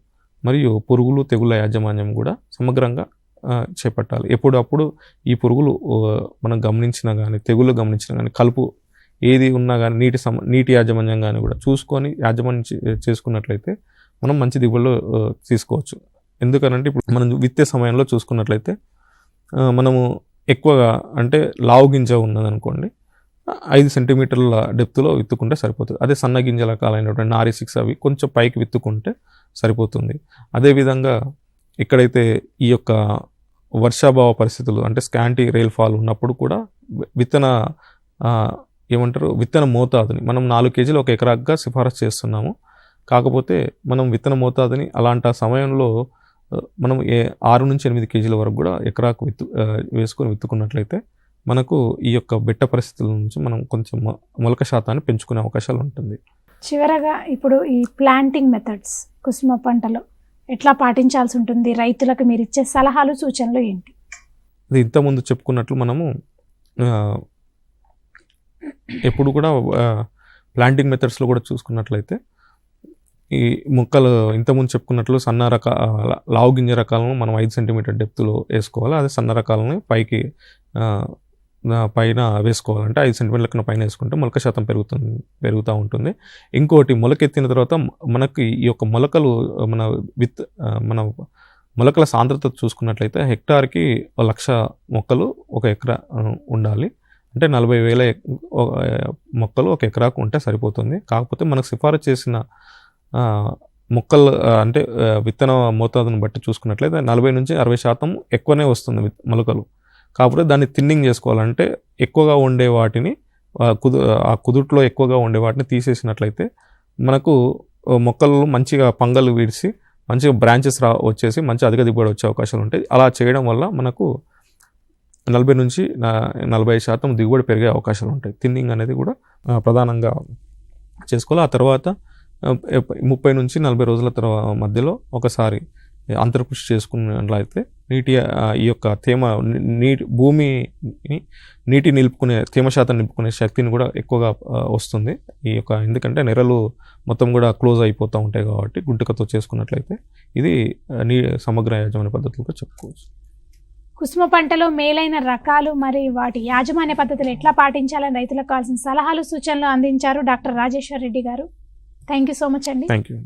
మరియు పురుగులు తెగుళ్ళ యాజమాన్యం కూడా సమగ్రంగా చేపట్టాలి. ఎప్పుడప్పుడు ఈ పురుగులు మనం గమనించినా కానీ, తెగుళ్ళు గమనించినా కానీ, కలుపు ఏది ఉన్నా కానీ నీటి యాజమాన్యం కానీ కూడా చూసుకొని యాజమాన్యం చేసుకున్నట్లయితే మనం మంచి దిగుబడులు తీసుకోవచ్చు. ఎందుకనంటే ఇప్పుడు మనం విత్తే సమయంలో చూసుకున్నట్లయితే మనము ఎక్కువగా అంటే లావు గింజ ఉన్నదనుకోండి 5 సెంటీమీటర్ల డెప్త్లో విత్తుకుంటే సరిపోతుంది. అదే సన్న గింజల రకాలైనటువంటి నారి 6 అవి కొంచెం పైకి విత్తుకుంటే సరిపోతుంది. అదేవిధంగా ఎక్కడైతే ఈ యొక్క వర్షాభావ పరిస్థితులు అంటే స్కాంటీ రెయిన్ఫాల్ ఉన్నప్పుడు కూడా విత్తన మోతాదుని మనం 4 కేజీలు ఒక ఎకరాగా సిఫారసు చేస్తున్నాము. కాకపోతే మనం విత్తన మోతాదుని అలాంటి సమయంలో మనం 6 నుంచి 8 కేజీల వరకు కూడా ఎకరాకు వేసుకొని విత్తుకున్నట్లయితే మనకు ఈ యొక్క బెట్ట పరిస్థితుల నుంచి మనం కొంచెం మొలక శాతాన్ని పెంచుకునే అవకాశాలు ఉంటుంది. చివరగా ఇప్పుడు ఈ ప్లాంటింగ్ మెథడ్స్ కుసుమ పంటలో ఎట్లా పాటించాల్సి ఉంటుంది? రైతులకు మీరు ఇచ్చే సలహాలు సూచనలు ఏంటి? ఇది ఇంతకుముందు చెప్పుకున్నట్లు మనము ఎప్పుడు కూడా ప్లాంటింగ్ మెథడ్స్లో కూడా చూసుకున్నట్లయితే ఈ మొక్కలు ఇంతకుముందు చెప్పుకున్నట్లు సన్న లావు గింజ రకాలను మనం 5 సెంటీమీటర్ డెప్త్లో వేసుకోవాలి. అదే సన్న రకాలని పైన వేసుకోవాలంటే 5 సెంటీమీటర్ల కన్నా పైన వేసుకుంటే మొలక శాతం పెరుగుతూ ఉంటుంది. ఇంకోటి మొలకెత్తిన తర్వాత మనకి ఈ యొక్క మొలకలు మన మొలకల సాంద్రత చూసుకున్నట్లయితే హెక్టార్కి 1,00,000 మొక్కలు ఒక ఎకరా ఉండాలి. అంటే 40,000 మొక్కలు ఒక ఎకరాకు ఉంటే సరిపోతుంది. కాకపోతే మనకు సిఫారసు చేసిన మొక్కలు అంటే విత్తన మోతాదును బట్టి చూసుకున్నట్లయితే 40 నుంచి 60% ఎక్కువనే వస్తుంది మొలకలు. కాకపోతే దాన్ని థిన్నింగ్ చేసుకోవాలంటే ఎక్కువగా ఉండే వాటిని ఆ కుదుట్లో ఎక్కువగా ఉండే వాటిని తీసేసినట్లయితే మనకు మొక్కలు మంచిగా పంగలు విడిచి మంచిగా బ్రాంచెస్ వచ్చేసి మంచి అధిక దిగుబడి వచ్చే అవకాశాలు ఉంటాయి. అలా చేయడం వల్ల మనకు 40 నుంచి 45% దిగుబడి పెరిగే అవకాశాలు ఉంటాయి. థిన్నింగ్ అనేది కూడా ప్రధానంగా చేసుకోవాలి. ఆ తర్వాత 30 నుంచి 40 రోజుల మధ్యలో ఒకసారి అంతర్కృషి చేసుకున్నట్లయితే ఈ యొక్క భూమిని నీటి నిలుపుకునే తేమ శాతం నిలుపుకునే శక్తిని కూడా ఎక్కువగా వస్తుంది. ఈ యొక్క ఎందుకంటే నెరలు మొత్తం కూడా క్లోజ్ అయిపోతూ ఉంటాయి కాబట్టి గుంటకతో చేసుకున్నట్లయితే ఇది సమగ్ర యాజమాన్య పద్ధతులతో చెప్పుకోవచ్చు. కుసుమ పంటలో మేలైన రకాలు మరియు వాటి యాజమాన్య పద్ధతులు ఎట్లా పాటించాలని రైతులకు కావాల్సిన సలహాలు సూచనలు అందించారు డాక్టర్ రాజేశ్వర్ రెడ్డి గారు. థ్యాంక్ యూ సో మచ్ అండి. Thank you.